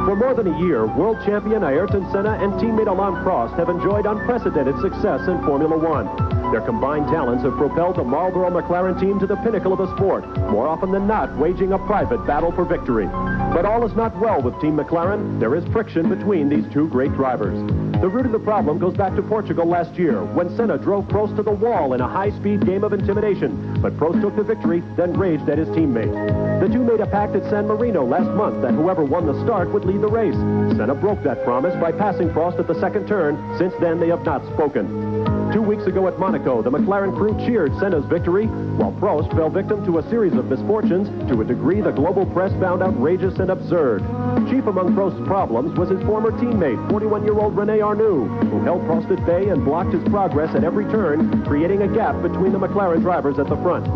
For more than a year, world champion Ayrton Senna and teammate Alain Prost have enjoyed unprecedented success in Formula One. Their combined talents have propelled the Marlboro McLaren team to the pinnacle of the sport, more often than not waging a private battle for victory. But all is not well with Team McLaren. There is friction between these two great drivers. The root of the problem goes back to Portugal last year, when Senna drove Prost to the wall in a high-speed game of intimidation. But Prost took the victory, then raged at his teammate. The two made a pact at San Marino last month that whoever won the start would lead the race. Senna broke that promise by passing Prost at the second turn. Since then, they have not spoken. 2 weeks ago at Monaco, the McLaren crew cheered Senna's victory, while Prost fell victim to a series of misfortunes to a degree the global press found outrageous and absurd. Chief among Prost's problems was his former teammate, 41-year-old René Arnoux, who held Prost at bay and blocked his progress at every turn, creating a gap between the McLaren drivers at the front.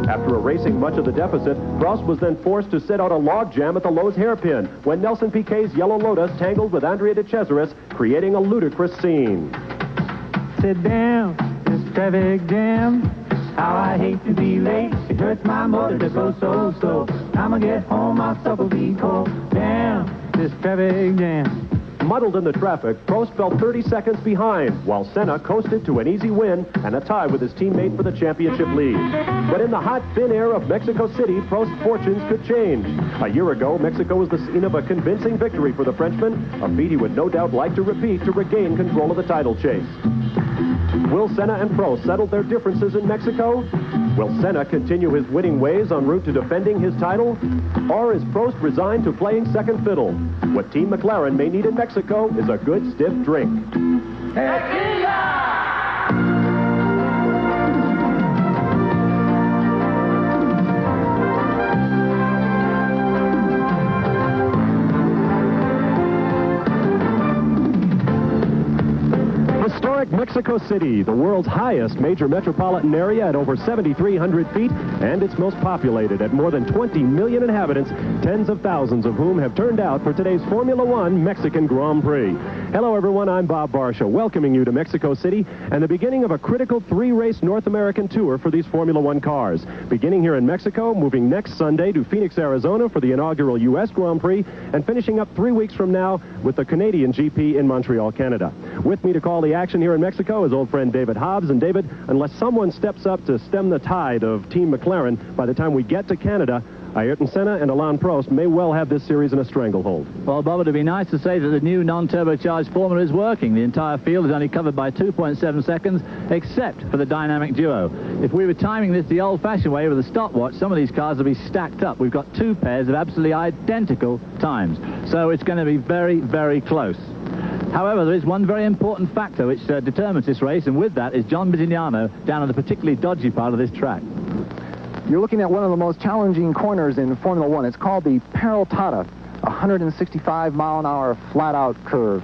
After erasing much of the deficit, Prost was then forced to sit out a logjam at the Lowe's hairpin when Nelson Piquet's Yellow Lotus tangled with Andrea de Cesaris, creating a ludicrous scene. Sit down, this traffic jam. How I hate to be late. It hurts my motor to go so slow. Time I get home, my stuff will be cold. Damn, this traffic jam. Muddled in the traffic, Prost fell 30 seconds behind, while Senna coasted to an easy win and a tie with his teammate for the championship lead. But in the hot, thin air of Mexico City, Prost's fortunes could change. A year ago, Mexico was the scene of a convincing victory for the Frenchman, a feat he would no doubt like to repeat to regain control of the title chase. Will Senna and Prost settle their differences in Mexico? Will Senna continue his winning ways en route to defending his title? Or is Prost resigned to playing second fiddle? What Team McLaren may need in Mexico is a good stiff drink. Tequila! Historic Mexico City, the world's highest major metropolitan area at over 7,300 feet, and its most populated at more than 20 million inhabitants, tens of thousands of whom have turned out for today's Formula One Mexican Grand Prix. Hello, everyone. I'm Bob Barsha, welcoming you to Mexico City and the beginning of a critical three-race North American tour for these Formula One cars. Beginning here in Mexico, moving next Sunday to Phoenix, Arizona for the inaugural U.S. Grand Prix, and finishing up 3 weeks from now with the Canadian GP in Montreal, Canada. With me to call the action here in Mexico is old friend David Hobbs. And David, unless someone steps up to stem the tide of Team McLaren, by the time we get to Canada, Ayrton Senna and Alain Prost may well have this series in a stranglehold. Well, Bob, it'd be nice to say that the new non-turbocharged formula is working. The entire field is only covered by 2.7 seconds, except for the dynamic duo. If we were timing this the old-fashioned way with a stopwatch, some of these cars would be stacked up. We've got two pairs of absolutely identical times. So it's going to be very, very close. However, there is one very important factor which determines this race, and with that is John Bisignano down on the particularly dodgy part of this track. You're looking at one of the most challenging corners in Formula One. It's called the Peraltada, a 165-mile-an-hour flat-out curve.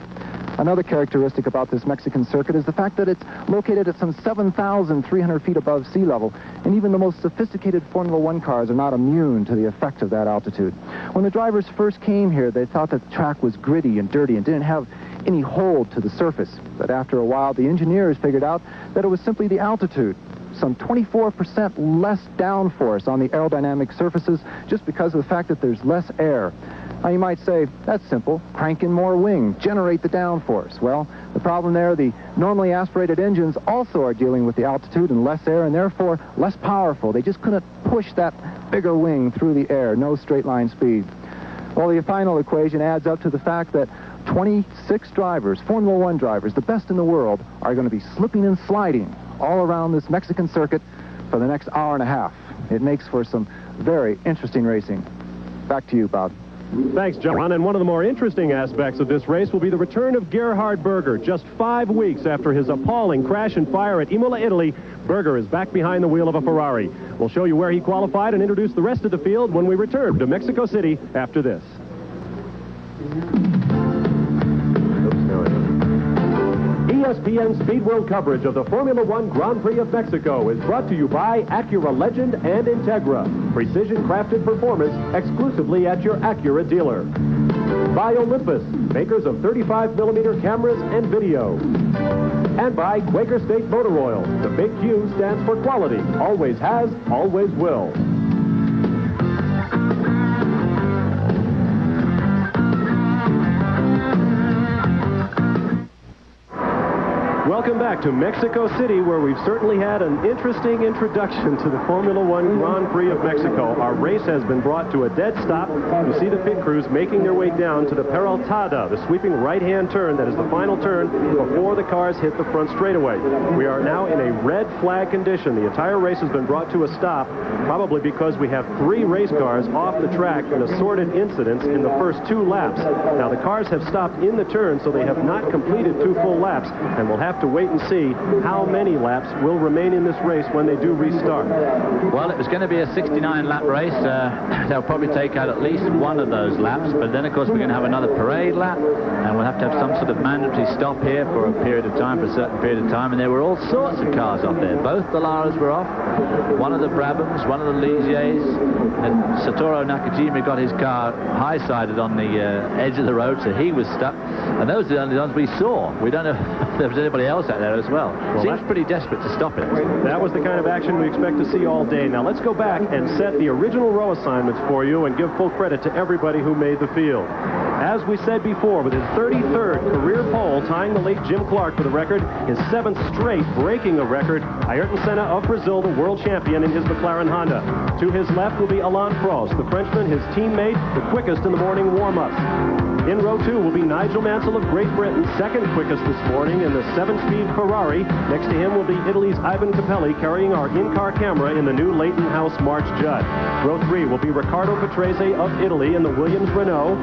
Another characteristic about this Mexican circuit is the fact that it's located at some 7,300 feet above sea level, and even the most sophisticated Formula One cars are not immune to the effect of that altitude. When the drivers first came here, they thought that the track was gritty and dirty and didn't have any hold to the surface. But after a while, the engineers figured out that it was simply the altitude. Some 24% less downforce on the aerodynamic surfaces just because of the fact that there's less air. Now you might say, that's simple, crank in more wing, generate the downforce. Well, the problem there, the normally aspirated engines also are dealing with the altitude and less air, and therefore less powerful. They just couldn't push that bigger wing through the air, no straight line speed. Well, the final equation adds up to the fact that 26 drivers, Formula One drivers, the best in the world, are going to be slipping and sliding all around this Mexican circuit for the next hour and a half. It makes for some very interesting racing. Back to you, Bob. Thanks, John. And one of the more interesting aspects of this race will be the return of Gerhard Berger. Just 5 weeks after his appalling crash and fire at Imola, Italy, Berger is back behind the wheel of a Ferrari. We'll show you where he qualified and introduce the rest of the field when we return to Mexico City after this. ESPN Speed World coverage of the Formula One Grand Prix of Mexico is brought to you by Acura Legend and Integra. Precision-crafted performance exclusively at your Acura dealer. By Olympus, makers of 35mm cameras and video. And by Quaker State Motor Oil. The big Q stands for quality. Always has, always will. Welcome back to Mexico City, where we've certainly had an interesting introduction to the Formula One Grand Prix of Mexico. Our race has been brought to a dead stop. You see the pit crews making their way down to the Peraltada, the sweeping right-hand turn that is the final turn before the cars hit the front straightaway. We are now in a red flag condition. The entire race has been brought to a stop, probably because we have 3 race cars off the track in assorted incidents in the first 2 laps. Now, the cars have stopped in the turn, so they have not completed 2 full laps, and we'll have to wait and see how many laps will remain in this race when they do restart. Well, it was going to be a 69-lap race. They'll probably take out at least one of those laps, but then, of course, we're going to have another parade lap, and we'll have to have some sort of mandatory stop here for a period of time, for a certain period of time, and there were all sorts of cars off there. Both the Laras were off, one of the Brabhams, one of the Ligiers, and Satoru Nakajima got his car high-sided on the edge of the road, so he was stuck, and those are the only ones we saw. We don't know if there was anybody else out there as well. Seems pretty desperate to stop it. That was the kind of action we expect to see all day. Now let's go back and set the original row assignments for you and give full credit to everybody who made the field. As we said before, with his 33rd career pole, tying the late Jim Clark for the record, his 7th straight breaking a record, Ayrton Senna of Brazil, the world champion in his McLaren Honda. To his left will be Alain Prost, the Frenchman, his teammate, the quickest in the morning warm-ups. In row 2 will be Nigel Mansell of Great Britain, 2nd quickest this morning in the 7-speed Ferrari. Next to him will be Italy's Ivan Capelli, carrying our in-car camera in the new Leighton House March Judd. Row 3 will be Riccardo Patrese of Italy in the Williams Renault.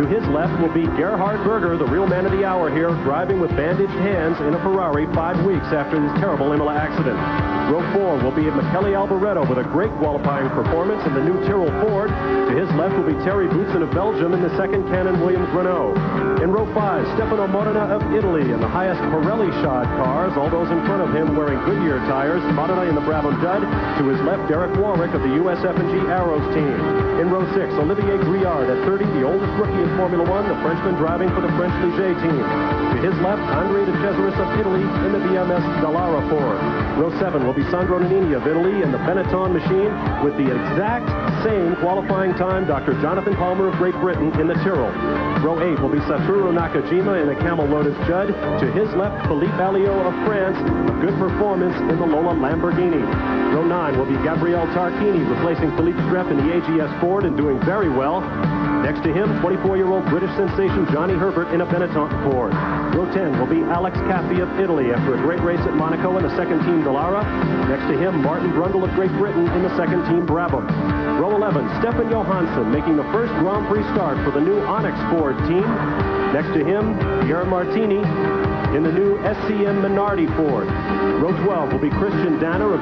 To his left will be Gerhard Berger, the real man of the hour here, driving with bandaged hands in a Ferrari 5 weeks after his terrible Imola accident. Row 4 will be Michele Alboreto with a great qualifying performance in the new Tyrrell Ford. To his left will be Terry Boutsen of Belgium in the 2nd Canon Williams Renault. In row 5, Stefano Modena of Italy in the highest Pirelli shod cars, all those in front of him wearing Goodyear tires. Modena in the Brabham Judd. To his left, Derek Warwick of the US F&G Arrows team. In row 6, Olivier Griard at 30, the oldest rookie in Formula One, the Frenchman driving for the French Ligier team. To his left, Andre de Cesaris of Italy in the BMS Dallara Ford. Row 7 will be Sandro Nannini of Italy in the Benetton machine with the exact same qualifying time, Dr. Jonathan Palmer of Great Britain in the Tyrrell. Row 8 will be Satoru Nakajima in the Camel Lotus Judd. To his left, Philippe Alliot of France, a good performance in the Lola Lamborghini. Row 9 will be Gabriel Tarquini replacing Philippe Streff in the AGS Ford and doing very well. Next to him, 24-year-old British sensation Johnny Herbert in a Benetton Ford. Row 10 will be Alex Caffi of Italy after a great race at Monaco in the 2nd Team Dallara. Next to him, Martin Brundle of Great Britain in the 2nd Team Brabham. Row 11, Stefan Johansson making the first Grand Prix start for the new Onyx Ford team. Next to him, Pierre Martini in the new SCM Minardi Ford. Row 12 will be Christian Danner of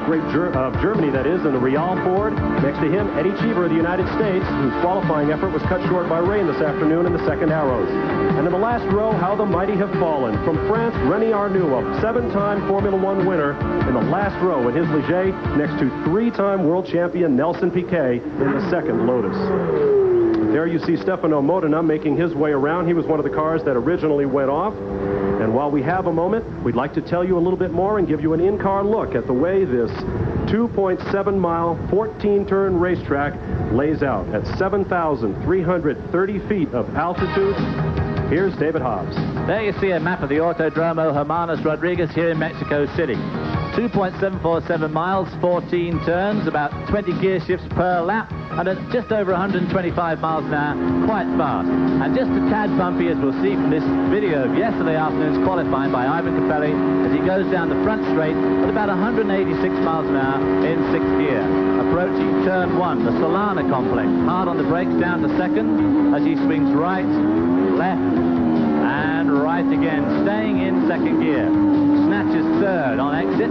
Germany, that is, in the Real Ford. Next to him, Eddie Cheever of the United States, whose qualifying effort was cut short by rain this afternoon in the 2nd Arrows. And in the last row, how the mighty have fallen. From France, René Arnoux, a 7-time Formula One winner, in the last row in his Ligier, next to 3-time world champion Nelson Piquet in the 2nd Lotus. There you see Stefano Modena making his way around. He was one of the cars that originally went off. And while we have a moment, we'd like to tell you a little bit more and give you an in-car look at the way this 2.7-mile, 14-turn racetrack lays out at 7,330 feet of altitude. Here's David Hobbs. There you see a map of the Autódromo Hermanos Rodríguez here in Mexico City. 2.747 miles, 14 turns, about 20 gear shifts per lap, and at just over 125 miles an hour, quite fast. And just a tad bumpy, as we'll see from this video of yesterday afternoon's qualifying by Ivan Capelli, as he goes down the front straight at about 186 miles an hour in 6th gear. Approaching turn 1, the Solana complex. Hard on the brakes down to 2nd, as he swings right, left, and right again, staying in 2nd gear. Snatches 3rd on exit,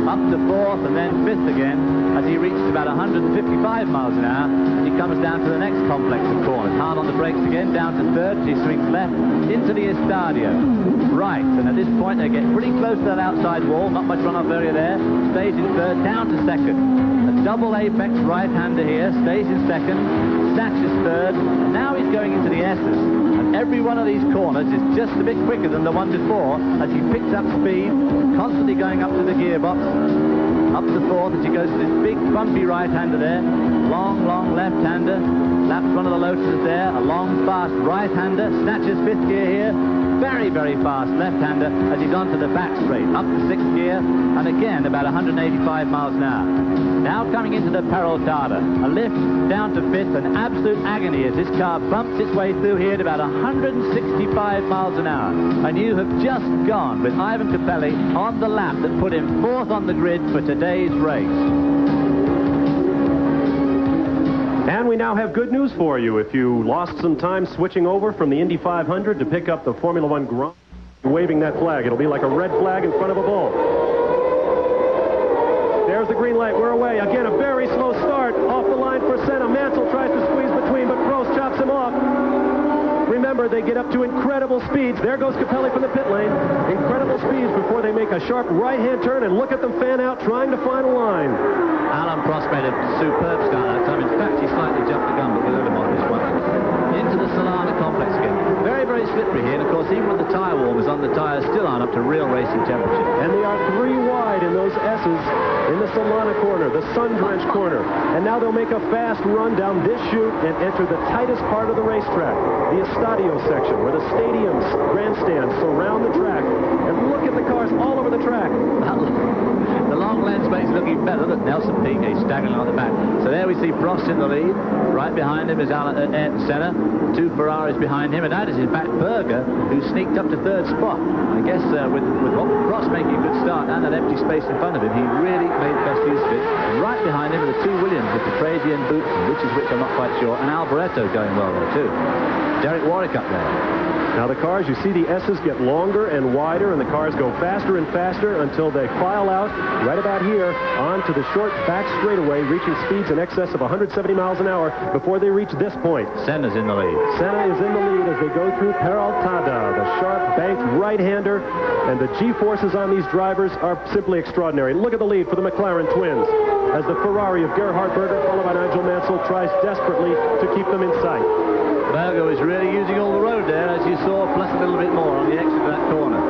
up to 4th and then 5th again as he reaches about 155 miles an hour. He comes down to the next complex of corners. Hard on the brakes again, down to 3rd. He swings left into the Estadio. Right, and at this point they get pretty close to that outside wall, not much runoff area there. Stays in 3rd, down to 2nd. A double apex right-hander here, stays in 2nd, snatches 3rd, and now he's going into the S's. Every one of these corners is just a bit quicker than the one before as he picks up speed, constantly going up to the gearbox, up to 4th as he goes to this big bumpy right-hander there, long left-hander, laps one of the Lotuses there, a long fast right-hander, snatches 5th gear here, very, very fast left-hander as he's onto the back straight, up to 6th gear, and again about 185 miles an hour. Now coming into the Peraltada, a lift down to 5th, an absolute agony as this car bumps its way through here at about 165 miles an hour. And you have just gone with Ivan Capelli on the lap that put him 4th on the grid for today's race. And we now have good news for you. If you lost some time switching over from the Indy 500 to pick up the Formula One Grand, waving that flag. It'll be like a red flag in front of a bull. There's the green light. We're away. Again, a very slow start. Off the line for Senna. Mansell tries to squeeze between, but Prost chops him off. Remember, they get up to incredible speeds. There goes Capelli from the pit lane. Incredible speeds before they make a sharp right-hand turn, and look at them fan out trying to find a line. Alan Prost made a superb start that time. In fact, he slightly jumped the gun, but we'll let him on this one. Into the Solana complex again. Very, very slippery here. And of course, even with the tyre warmers on, the tyres still aren't up to real racing temperature. And they are 3 wide in those S's in the Solana corner, the sun-drenched corner. And now they'll make a fast run down this chute and enter the tightest part of the racetrack, the Estadio section, where the stadium's grandstands surround the track. And look at the cars all over the track. The long lens makes it looking better. Look, Nelson Piquet staggering on the back. So there we see Prost in the lead. Right behind him is Ayrton Senna. 2 Ferraris behind him. And that is, in fact, Berger, who sneaked up to 3rd spot. I guess with Prost making a good start and that empty space in front of him, he really made the best use of it. And right behind him are the 2 Williams, with Patrese and Boutsen, which I'm not quite sure. And Alboreto going well there, too. Derek Warwick up there. Now the cars, you see the S's get longer and wider, and the cars go faster and faster until they file out right about here onto the short back straightaway, reaching speeds in excess of 170 miles an hour before they reach this point. Senna's in the lead. Senna is in the lead as they go through Peraltada, the sharp banked right-hander, and the G-forces on these drivers are simply extraordinary. Look at the lead for the McLaren twins as the Ferrari of Gerhard Berger, followed by Nigel Mansell, tries desperately to keep them in sight. Berger was really using all the road there, as you saw, plus a little bit more on the exit of that corner.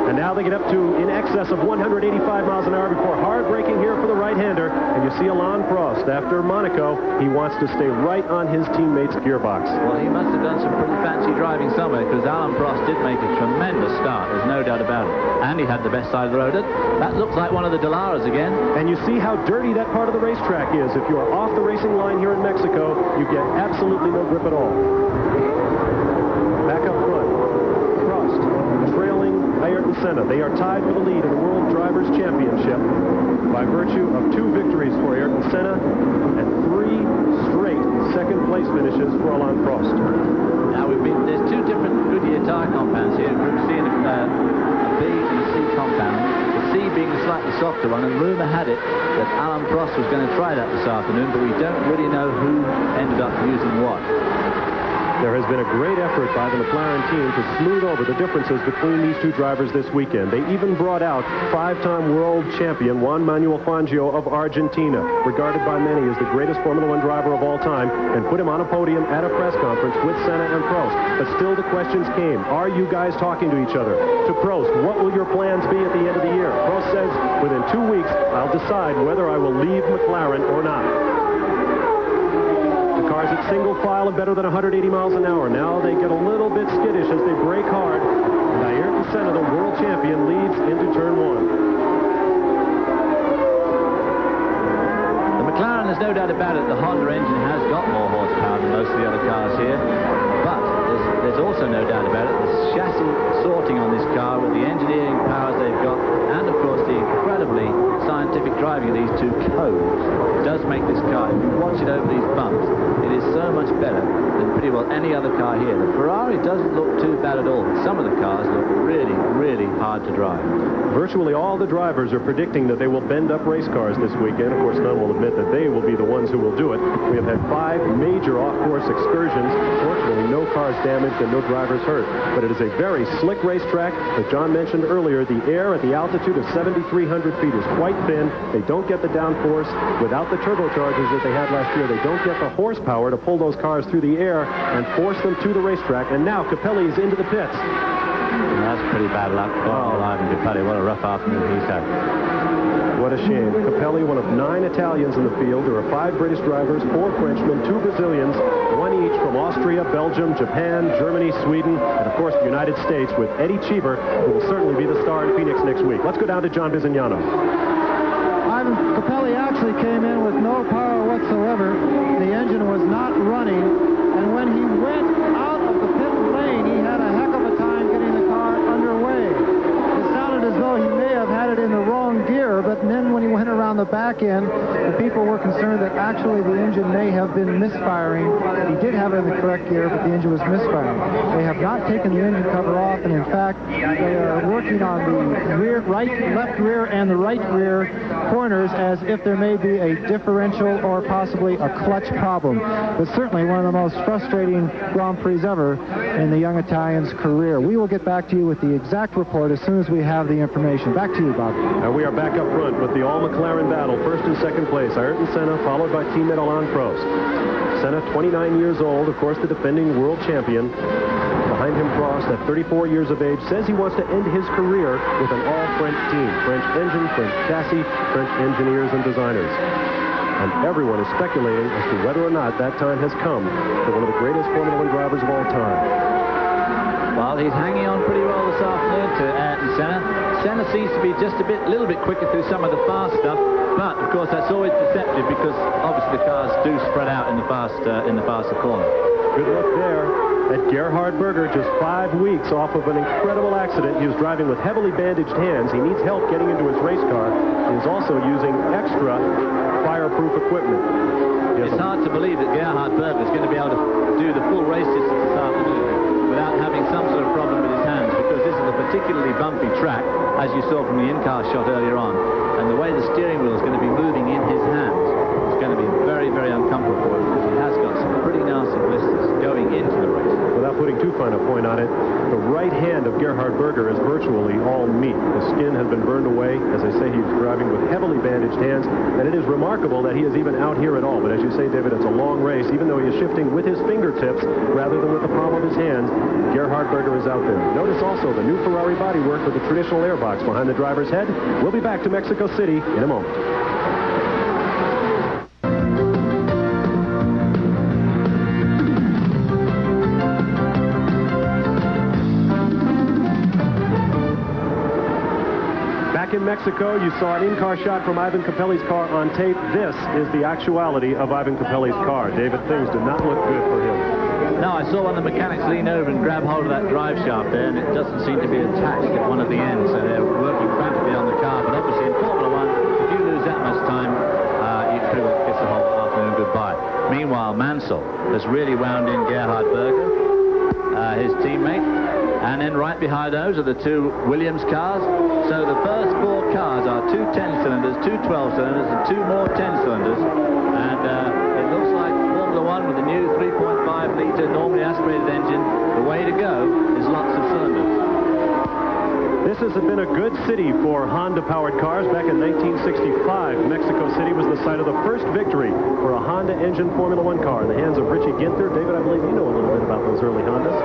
And now they get up to in excess of 185 miles an hour before hard braking here for the right-hander. And you see Alain Prost. After Monaco, he wants to stay right on his teammate's gearbox. Well, he must have done some pretty fancy driving somewhere, because Alain Prost did make a tremendous start. There's no doubt about it. And he had the best side of the road. That looks like one of the Delaras again. And you see how dirty that part of the racetrack is. If you are off the racing line here in Mexico, you get absolutely no grip at all. Back up front. Prost trailing Ayrton Senna. They are tied for the lead in the World Drivers' Championship by virtue of 2 victories for Ayrton Senna and 3 straight second-place finishes for Alain Prost. Now there's 2 different Goodyear tire compounds here, Group C and a B and a C compound. The C being the slightly softer one, and rumour had it that Alain Prost was going to try that this afternoon, but we don't really know who ended up using what. There has been a great effort by the McLaren team to smooth over the differences between these 2 drivers this weekend. They even brought out 5-time world champion Juan Manuel Fangio of Argentina, regarded by many as the greatest Formula One driver of all time, and put him on a podium at a press conference with Senna and Prost. But still the questions came. Are you guys talking to each other? To Prost, what will your plans be at the end of the year? Prost says, within 2 weeks, I'll decide whether I will leave McLaren or not. Cars at single file of better than 180 miles an hour. Now they get a little bit skittish as they brake hard. And Ayrton Senna, the world champion, leads into turn 1. The McLaren, there's no doubt about it, the Honda engine has got more horsepower than most of the other cars here. But there's also no doubt about it, the chassis sorting on this car with the engineering powers they've got, and of course the incredibly scientific driving of these 2 codes does make this car, if you watch it over these bumps, it is so much better than pretty well any other car here. The Ferrari doesn't look too bad at all, but some of the cars look really, really hard to drive. Virtually all the drivers are predicting that they will bend up race cars this weekend. Of course, none will admit that they will be the ones who will do it. We have had 5 major off-course excursions. Fortunately, no cars damaged and no drivers hurt. But it is a very slick racetrack. As John mentioned earlier, the air at the altitude of 7,300 feet is quite thin. They don't get the downforce. Without the turbochargers that they had last year, they don't get the horsepower to pull those cars through the air and force them to the racetrack. And now Capelli's into the pits. That's pretty bad luck. Oh, Ivan Capelli, what a rough afternoon he's had. What a shame. Capelli, one of 9 Italians in the field. There are 5 British drivers, 4 Frenchmen, 2 Brazilians, 1 each from Austria, Belgium, Japan, Germany, Sweden, and of course the United States, with Eddie Cheever, who will certainly be the star in Phoenix next week. Let's go down to John Bizignano. Ivan Capelli actually came in with no power whatsoever. The engine was not running, and when he went out of the pit lane, he had a heck of a time getting the car underway. It sounded as though he may have had it in the wrong gear, but then when he went around the back end, the people were concerned that actually the engine may have been misfiring. He did have it in the correct gear, but the engine was misfiring. They have not taken the engine cover off, and in fact, they are working on the rear, left rear and the right rear corners as if there may be a differential or possibly a clutch problem. But certainly one of the most frustrating Grand Prix ever in the young Italian's career. We will get back to you with the exact report as soon as we have the information. Back to you, Bob. We are back up front with the all-McLaren battle. First and second place, Ayrton Senna, followed by teammate Alain Prost. Senna, 29 years old, of course, the defending world champion. Behind him, Prost, at 34 years of age, says he wants to end his career with an all-French team. French engine, French chassis, French engineers and designers. And everyone is speculating as to whether or not that time has come for one of the greatest Formula One drivers of all time. Well, he's hanging on pretty well this afternoon to Ayrton Senna. Senna seems to be just a little bit quicker through some of the fast stuff, but of course that's always deceptive because obviously the cars do spread out in the faster corner. Good look there at Gerhard Berger, just 5 weeks off of an incredible accident. He was driving with heavily bandaged hands. He needs help getting into his race car. He is also using extra fireproof equipment. It's hard to believe that Gerhard Berger is going to be able to do the full race distance this afternoon without having some sort of problem with his hands, because this is a particularly bumpy track, as you saw from the in-car shot earlier on, and the way the steering wheel is going to be moving in his hands is going to be very, very uncomfortable for him, because he has got some pretty nasty blisters going into the race. Without putting too fine a point on it, the right hand of Gerhard Berger is virtually all meat. The skin has been burned away. As I say, he's driving with heavily bandaged hands, and it is remarkable that he is even out here at all. But as you say, David, it's a long race. Even though he is shifting with his fingertips rather than with the palm of his hands, Gerhard Berger is out there. Notice also the new Ferrari bodywork with the traditional airbox behind the driver's head. We'll be back to Mexico City in a moment. In Mexico, you saw an in-car shot from Ivan Capelli's car on tape. This is the actuality of Ivan Capelli's car. David, things do not look good for him. No, I saw one of the mechanics lean over and grab hold of that drive shaft there, and it doesn't seem to be attached at one of the ends, so they're working frantically on the car. But obviously in Formula One, if you lose that much time, you pretty well kiss the whole afternoon goodbye. Meanwhile, Mansell has really wound in Gerhard Berger, his teammate. And then right behind those are the two Williams cars. So the first 4 cars are 2 10-cylinders, 2 12-cylinders, and 2 more 10-cylinders. And it looks like Formula One with the new 3.5-litre normally aspirated engine. The way to go is lots of cylinders. This has been a good city for Honda-powered cars. Back in 1965, Mexico City was the site of the first victory for a Honda engine Formula One car in the hands of Richie Ginther. David, I believe you know a little bit about those early Hondas.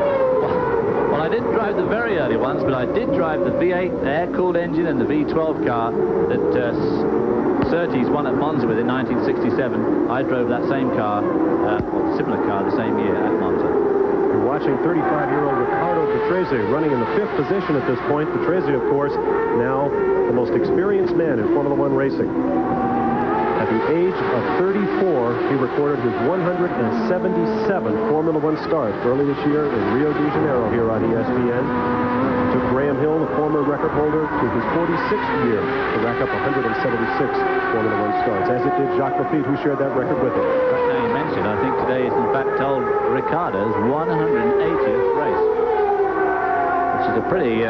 Well, I didn't drive the very early ones, but I did drive the V8 air-cooled engine and the V12 car that Surtees won at Monza with in 1967. I drove that same car, or similar car, the same year at Monza. You're watching 35-year-old Riccardo Patrese running in the 5th position at this point. Patrese, of course, now the most experienced man in Formula One racing. At the age of 34, he recorded his 177th Formula One start early this year in Rio de Janeiro here on ESPN. Took Graham Hill, the former record holder, to his 46th year to rack up 176 Formula One starts, as it did Jacques Lafitte, who shared that record with him. Right now you mentioned, I think today is in fact old Ricciardo's 180th race, which is a pretty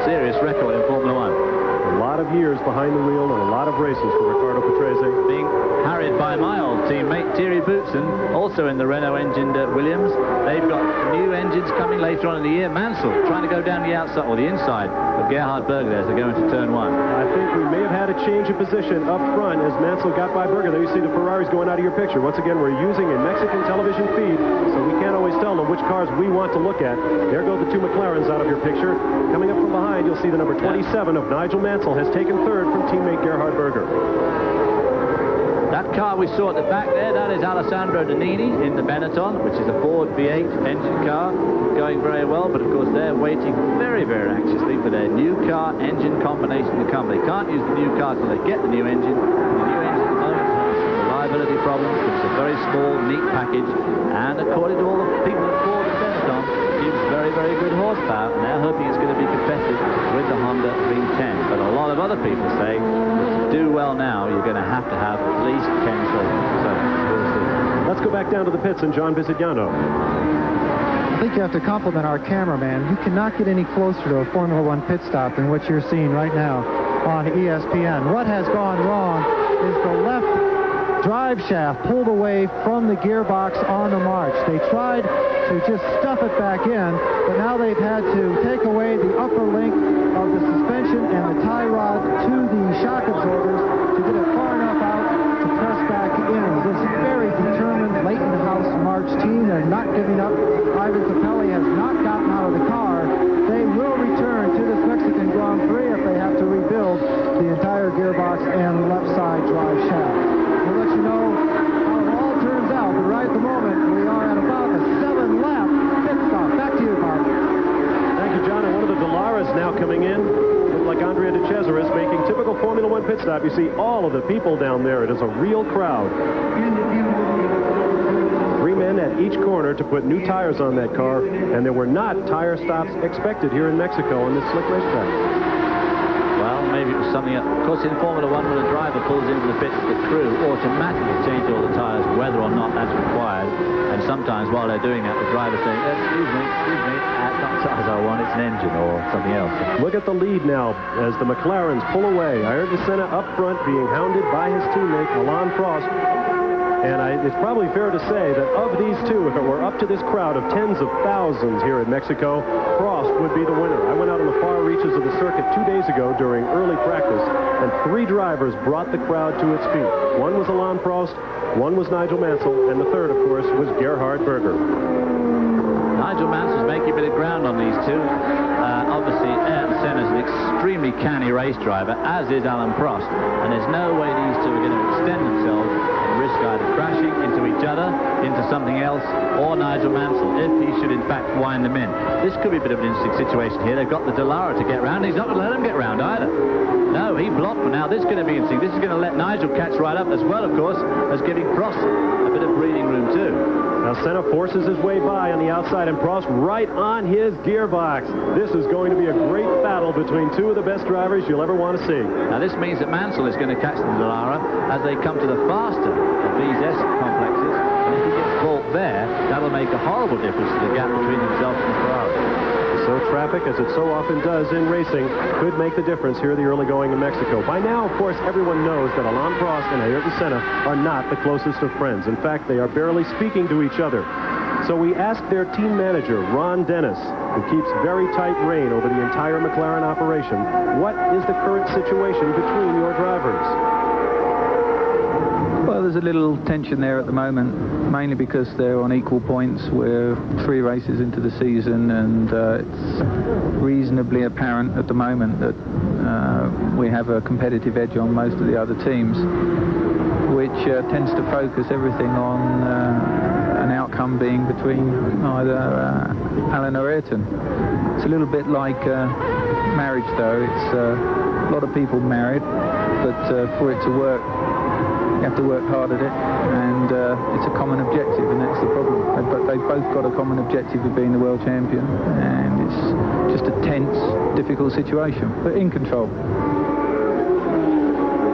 serious record in Formula One. A lot of years behind the wheel and a lot of races for Riccardo Patrese. Being harried by my old teammate Thierry Boutsen, also in the Renault-engined Williams. They've got new engines coming later on in the year. Mansell trying to go down the outside, or the inside, of Gerhard Berger as they go into turn 1. I think we may have had a change of position up front as Mansell got by Berger. There you see the Ferraris going out of your picture. Once again, we're using a Mexican television feed, so we can't always tell them which cars we want to look at. There go the 2 McLarens out of your picture. Coming up from behind, you'll see the number 27 of Nigel Mansell has taken 3rd from teammate Gerhard Berger. That car we saw at the back there, that is Alessandro Nannini in the Benetton, which is a Ford V8 engine car, going very well, but of course they're waiting very, very anxiously for their new car engine combination to come. They can't use the new car till they get the new engine. The new engine at the moment has some reliability problems, but it's a very small, neat package, and according to all the people at Ford and Benetton, gives very, very good horsepower, and they're hoping it's going to be competitive with the Honda V10. But a lot of other people say that to do well now, you're going to have at least 10 seconds. So we'll see. Let's go back down to the pits and John Visignano. I think you have to compliment our cameraman. You cannot get any closer to a Formula One pit stop than what you're seeing right now on ESPN. What has gone wrong is the left drive shaft pulled away from the gearbox on the march. They tried to just stuff it back in, but now they've had to take away the upper link of the suspension and the tie rod to the shock absorbers to get it far enough out to press back in. This very determined Leighton House March team, they're not giving up. Ivan Capelli has not gotten out of the car. They will return to this Mexican Grand Prix if they have to rebuild the entire gearbox and left side drive shaft. We'll let you know how it all turns out, but right at the moment we are at about a 7-lap pit stop. Back to you, Bob. Thank you, John. And one of the Dellaras now coming in. Looks like Andrea De Cesaris making typical Formula One pit stop. You see all of the people down there. It is a real crowd. 3 men at each corner to put new tires on that car, and there were not tire stops expected here in Mexico on this slick racetrack. Well, maybe it was something else. Of course, in Formula One, when a driver pulls into the pits, the crew automatically change all the tires, whether or not that's required. And sometimes while they're doing that, the driver's saying, excuse me, that's not the tires I want, it's an engine or something else. Look at the lead now as the McLarens pull away. Ayrton Senna up front being hounded by his teammate, Alain Prost. And it's probably fair to say that of these two, if it were up to this crowd of tens of thousands here in Mexico, Prost would be the winner. I went out on the far reaches of the circuit 2 days ago during early practice, and 3 drivers brought the crowd to its feet. One was Alain Prost, one was Nigel Mansell, and the third, of course, was Gerhard Berger. Nigel Mansell's making a bit of ground on these two. Obviously, Ayrton Senna's an extremely canny race driver, as is Alain Prost, and there's no way these two are going to extend themselves and risk either crashing into each other, into something else, or Nigel Mansell, if he should in fact wind them in. This could be a bit of an interesting situation here. They've got the Dallara to get round. He's not going to let him get round either. No, he blocked for now. This is going to be interesting. This is going to let Nigel catch right up, as well, of course, as giving Prost a bit of breathing room too. Now Senna forces his way by on the outside, and Prost right on his gearbox. This is going to be a great battle between two of the best drivers you'll ever want to see. Now this means that Mansell is going to catch the Dallara as they come to the faster of these S complexes, and if he gets caught there, that'll make a horrible difference to the gap between himself and the Ferrari. So traffic, as it so often does in racing, could make the difference here in the early going in Mexico. By now, of course, everyone knows that Alain Prost and Ayrton Senna are not the closest of friends. In fact, they are barely speaking to each other. So we asked their team manager, Ron Dennis, who keeps very tight rein over the entire McLaren operation, what is the current situation between your drivers? Well, there's a little tension there at the moment, mainly because they're on equal points. We're 3 races into the season, and it's reasonably apparent at the moment that we have a competitive edge on most of the other teams, which tends to focus everything on an outcome being between either Alan or Ayrton. It's a little bit like marriage, though. It's a lot of people married, but for it to work, you have to work hard at it, and it's a common objective, and that's the problem. But they've both got a common objective of being the world champion, and it's just a tense, difficult situation, but in control.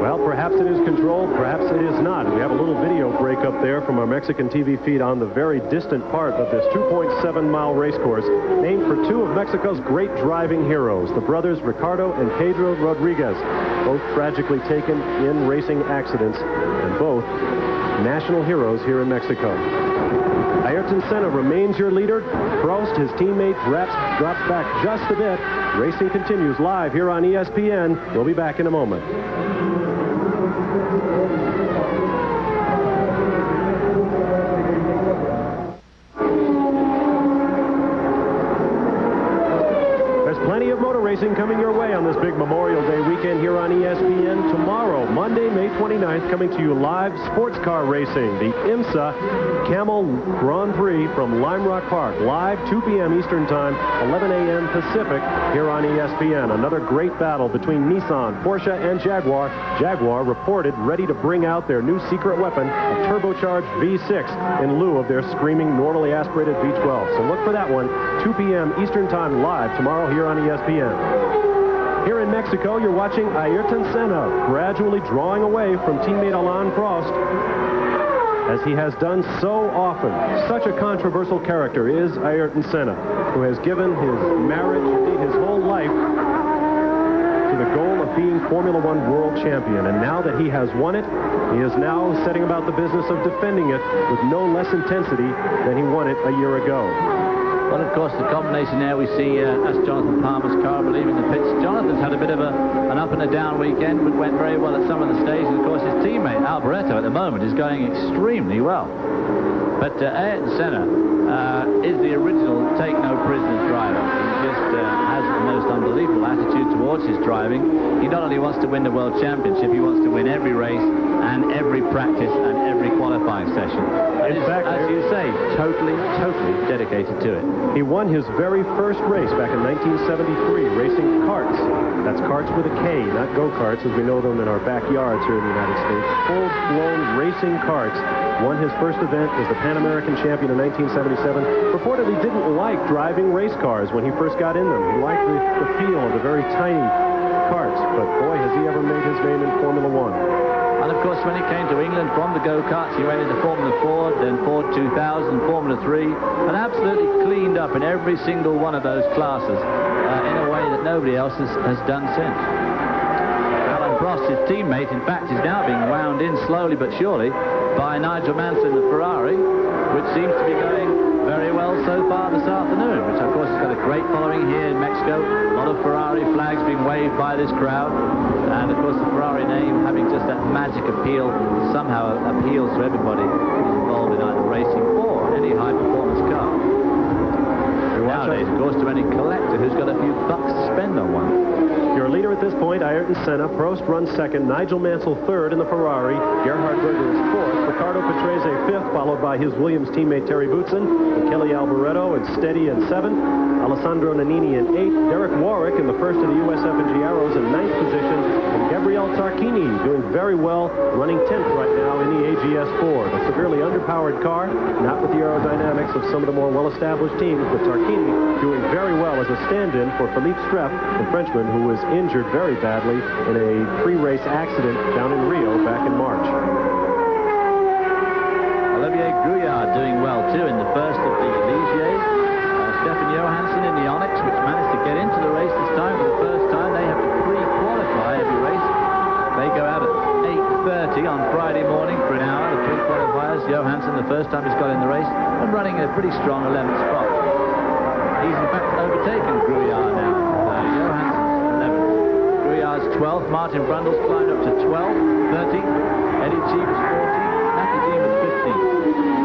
Well, perhaps it is controlled, perhaps it is not. We have a little video break up there from our Mexican TV feed on the very distant part of this 2.7-mile race course, named for 2 of Mexico's great driving heroes, the brothers Ricardo and Pedro Rodríguez, both tragically taken in racing accidents, and both national heroes here in Mexico. Ayrton Senna remains your leader. Prost, his teammate, drops back just a bit. Racing continues live here on ESPN. We'll be back in a moment. Plenty of motor racing coming your way on this big Memorial Day weekend here on ESPN. Tomorrow, Monday, May 29th, coming to you live, sports car racing. The IMSA Camel Grand Prix from Lime Rock Park. Live, 2 p.m. Eastern Time, 11 a.m. Pacific, here on ESPN. Another great battle between Nissan, Porsche, and Jaguar. Jaguar reported ready to bring out their new secret weapon, a turbocharged V6, in lieu of their screaming, normally aspirated V12. So look for that one, 2 p.m. Eastern Time, live tomorrow here on ESPN. Here in Mexico, you're watching Ayrton Senna gradually drawing away from teammate Alain Prost, as he has done so often. Such a controversial character is Ayrton Senna, who has given his marriage, indeed his whole life, to the goal of being Formula One world champion. And now that he has won it, he is now setting about the business of defending it with no less intensity than he won it a year ago. Well, of course, the combination there, we see that's Jonathan Palmer's car, I believe, in the pits. Jonathan's had a bit of an up and a down weekend, but went very well at some of the stages. Of course, his teammate, Alboreto, at the moment, is going extremely well. But Ayrton Senna is the original take-no-prisoners driver. He just has the most unbelievable attitude towards his driving. He not only wants to win the World Championship, he wants to win every race and every practice and every qualifying session. In fact, as you say, totally dedicated to it. He won his very first race back in 1973, racing karts. That's karts with a K, not go-karts as we know them in our backyards here in the United States. Full-blown racing karts. Won his first event, was the Pan American champion in 1977. Reportedly didn't like driving race cars when he first got in them. He liked the feel of the very tiny karts, but boy, has he ever made his name in Formula One. And of course, when he came to England from the go-karts, he went into Formula Ford, then Ford 2000, Formula 3, and absolutely cleaned up in every single one of those classes in a way that nobody else has done since. Alain Prost, his teammate, in fact, is now being wound in slowly but surely by Nigel Mansell, the Ferrari, which seems to be going very well so far this afternoon, which of course has got a great following here in Mexico. A lot of Ferrari flags being waved by this crowd, and of course the Ferrari name having just that magic appeal somehow appeals to everybody who's involved in either racing or any high-performance car. Nowadays, of course, to any collector who's got a few bucks to spend on one. Your leader at this point, Ayrton Senna. Prost runs second. Nigel Mansell third in the Ferrari. Gerhard Berger is fourth. Ricardo Patrese fifth, followed by his Williams teammate Terry Boutsen. And Kelly Alboreto is steady in seventh. Alessandro Nannini in eighth. Derek Warwick in the first of the USF&G Arrows in ninth position. And Gabriele Tarquini doing very well, running 10th right now in the AGS4. A severely underpowered car, not with the aerodynamics of some of the more well-established teams, but Tarquini doing very well as a stand-in for Philippe Streff, the Frenchman who was injured very badly in a pre-race accident down in Rio back in March. Olivier Grouillard doing well too in the first of the Ligiers. Stefan Johansson in the Onyx, which managed to get into the race this time for the first time. They have to pre-qualify every race. They go out at 8:30 on Friday morning for an hour, the pre-qualifiers. Johansson, the first time he's got in the race, and running in a pretty strong 11th spot. He's in fact overtaken Grouillard now. Johansson's 11th. Grouillard's 12th. Martin Brundle's climbed up to 12th, 13th. Eddie Cheek is 14th. Nakajima is 15th.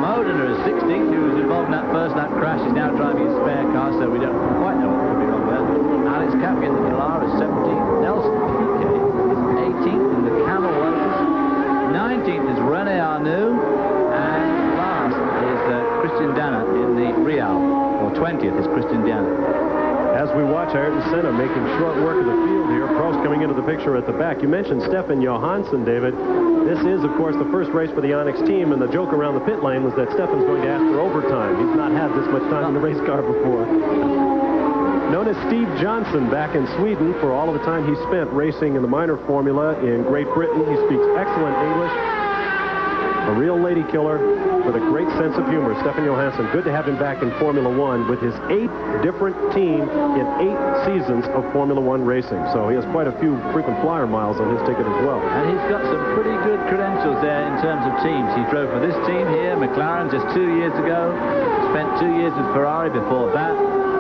Modena is 16th, who was involved in that first lap crash. He's now driving his spare car, so we don't quite know what could be wrong there. Alex Kapkin, the Pilar, is 17th. Nelson Piquet is 18th in the Camel Lotus. 19th is René Arnoux. And last is Christian Danner in the Real. Or 20th is Christian Danner. As we watch Ayrton Senna making short work of the field here, Prost coming into the picture at the back. You mentioned Stefan Johansson, David. This is, of course, the first race for the Onyx team, and the joke around the pit lane was that Stefan's going to ask for overtime. He's not had this much time in the race car before. Known as Steve Johnson back in Sweden for all of the time he spent racing in the minor formula in Great Britain. He speaks excellent English. A real lady killer with a great sense of humor, Stefan Johansson. Good to have him back in Formula One with his 8th different team in 8 seasons of Formula One racing. So he has quite a few frequent flyer miles on his ticket as well. And he's got some pretty good credentials there in terms of teams. He drove for this team here, McLaren, just 2 years ago. Spent 2 years with Ferrari before that.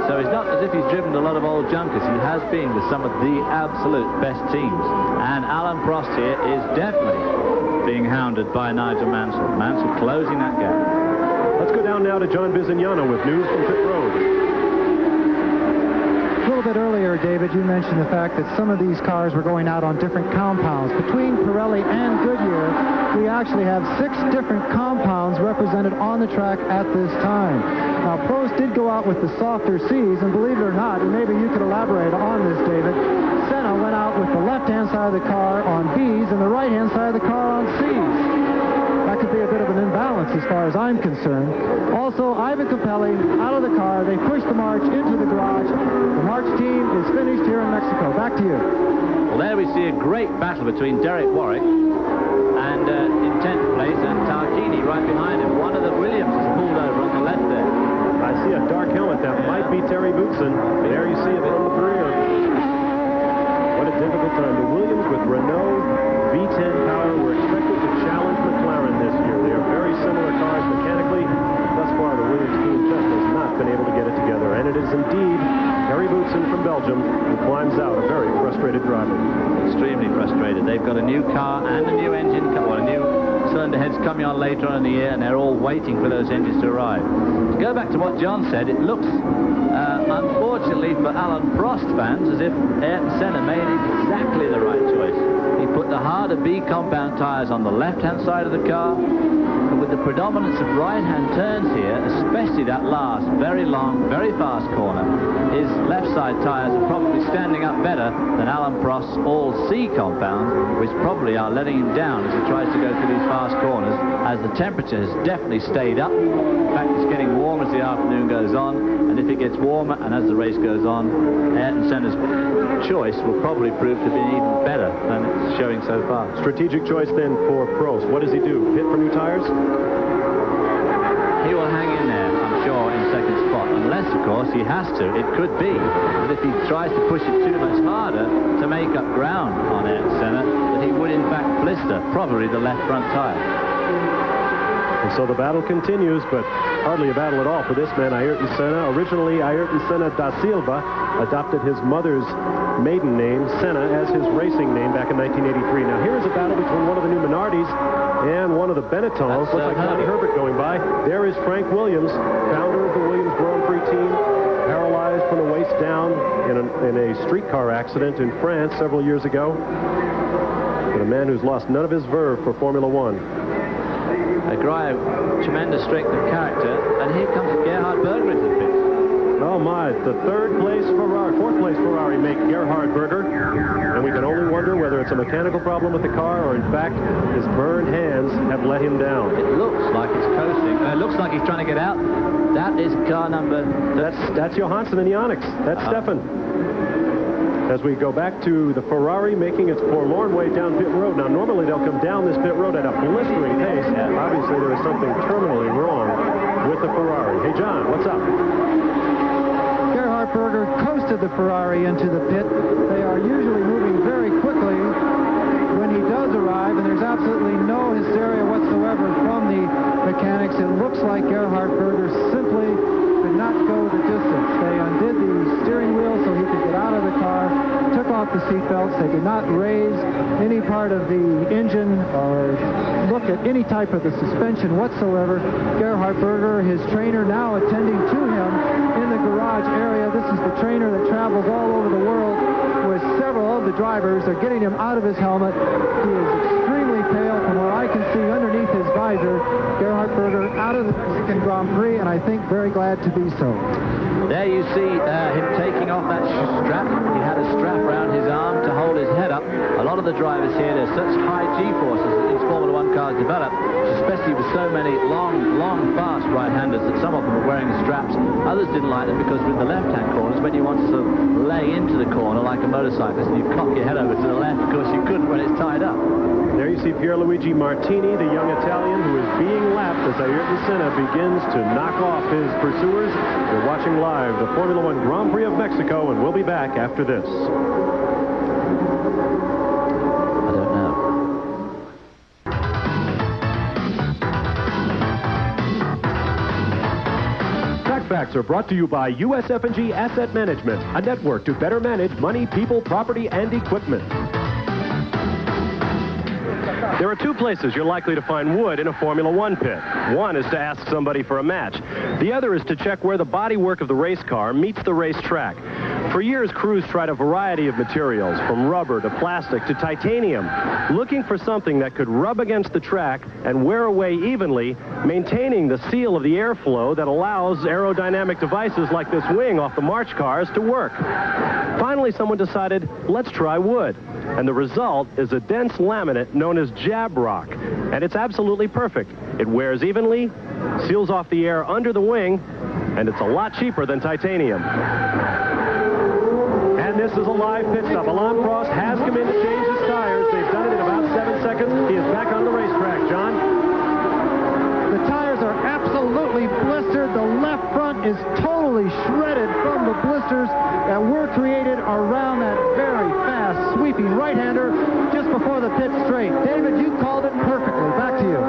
So it's not as if he's driven a lot of old junkers. He has been with some of the absolute best teams. And Alain Prost here is definitely being hounded by Nigel Mansell. Mansell closing that gap. Let's go down now to John Bizignano with news from pit road. little bit earlier, David, you mentioned the fact that some of these cars were going out on different compounds. Between Pirelli and Goodyear, we actually have 6 different compounds represented on the track at this time. Now, Prost did go out with the softer Cs, and believe it or not, and maybe you could elaborate on this, David, Senna went out with the left-hand side of the car on Bs and the right-hand side of the car on Cs. That could be a bit of an imbalance as far as I'm concerned. Also, Ivan Capelli out of the car. They push the March into the garage. The March team is finished here in Mexico. Back to you. Well, there we see a great battle between Derek Warwick and in 10th place and Tarquini right behind him. One of the Williams is pulled over on the left there. I see a dark helmet. That might be Terry Boutsen. There you see it from the rear. What a difficult time. The Williams with Renault V10 power were expected to challenge McLaren this year. They are very similar cars mechanically. Thus far, the Williams team just has not been able to get it together. And it is indeed Terry Boutsen from Belgium who climbs out, a very frustrated driver. Extremely frustrated. They've got a new car and a new engine, well, a new cylinder heads coming on later on in the year, and they're all waiting for those engines to arrive. To go back to what John said, it looks, unfortunately for Alan Prost fans, as if Ayrton Senna made exactly the right choice. He put the harder B compound tyres on the left-hand side of the car, and with the predominance of right-hand turns here, especially that last very long, very fast corner, his left-side tyres are probably standing up better than Alan Prost's all-C compound, which probably are letting him down as he tries to go through these fast corners, as the temperature has definitely stayed up. In fact, it's getting warmer as the afternoon goes on, and if it gets warmer and as the race goes on, Ayrton Senna's choice will probably prove to be even better than it's showing so far. Strategic choice then for Prost. What does he do? Pit for new tires? He will hang in there, I'm sure, in second spot, unless, of course, he has to. It could be that if he tries to push it too much harder to make up ground on Ayrton Senna, that he would, in fact, blister probably the left front tire. And so the battle continues, but hardly a battle at all for this man, Ayrton Senna. Originally, Ayrton Senna da Silva adopted his mother's maiden name, Senna, as his racing name back in 1983. Now, here's a battle between one of the new Minardis and one of the Benettons. Looks like Connie Herbert going by. There is Frank Williams, founder of the Williams Grand Prix team, paralyzed from the waist down in a streetcar accident in France several years ago. But a man who's lost none of his verve for Formula One. A guy of tremendous strength of character, and here comes Gerhard Berger into the pit. Oh my, the fourth place Ferrari make Gerhard Berger, and we can only wonder whether it's a mechanical problem with the car or in fact his burned hands have let him down. It looks like it's coasting. It looks like he's trying to get out. That is car number... That's Johansson and the Onyx. That's Stefan. As we go back to the Ferrari making its forlorn way down pit road. Now, normally they'll come down this pit road at a blistering pace. Obviously, there is something terminally wrong with the Ferrari. Hey, John, what's up? Gerhard Berger coasted the Ferrari into the pit. They are usually moving very quickly when he does arrive, and there's absolutely no hysteria whatsoever from the mechanics. It looks like Gerhard Berger simply could not go the distance. They undid the steering wheel so he could get out of the car, took off the seatbelts. They did not raise any part of the engine or look at any type of the suspension whatsoever. Gerhard Berger, his trainer, now attending to him in the garage area. This is the trainer that travels all over the world with several of the drivers. They're getting him out of his helmet. He is extremely pale from what I can see underneath his visor. Gerhard Berger out of the Mexican Grand Prix, and I think very glad to be so. There you see him taking off that strap. He had a strap around his arm to hold his head up. A lot of the drivers here, there's such high G-forces that these Formula One cars develop, especially with so many long, fast right-handers that some of them are wearing straps. Others didn't like them because with the left-hand corners, when you want to sort of lay into the corner like a motorcyclist and you cock your head over to the left, of course you couldn't when it's tied up. There you see Pierluigi Martini, the young Italian who is being lapped as Ayrton Senna begins to knock off his pursuers. You're watching live the Formula One Grand Prix of Mexico, and we'll be back after this. I don't know. Track Facts are brought to you by USF&G Asset Management, a network to better manage money, people, property, and equipment. There are two places you're likely to find wood in a Formula One pit. One is to ask somebody for a match. The other is to check where the bodywork of the race car meets the racetrack. For years, crews tried a variety of materials, from rubber to plastic to titanium, looking for something that could rub against the track and wear away evenly, maintaining the seal of the airflow that allows aerodynamic devices like this wing off the March cars to work. Finally, someone decided, let's try wood. And the result is a dense laminate known as jab rock. And it's absolutely perfect. It wears evenly, seals off the air under the wing, and it's a lot cheaper than titanium. And this is a live pit stop. Alain Prost has come in to change his tires. They've done it in about 7 seconds. He is back on the racetrack, John. The tires are absolutely blistered. The left front is totally shredded from the blisters that were created around that very fast, sweeping right-hander just before the pit straight. David, you called it perfectly. Back to you.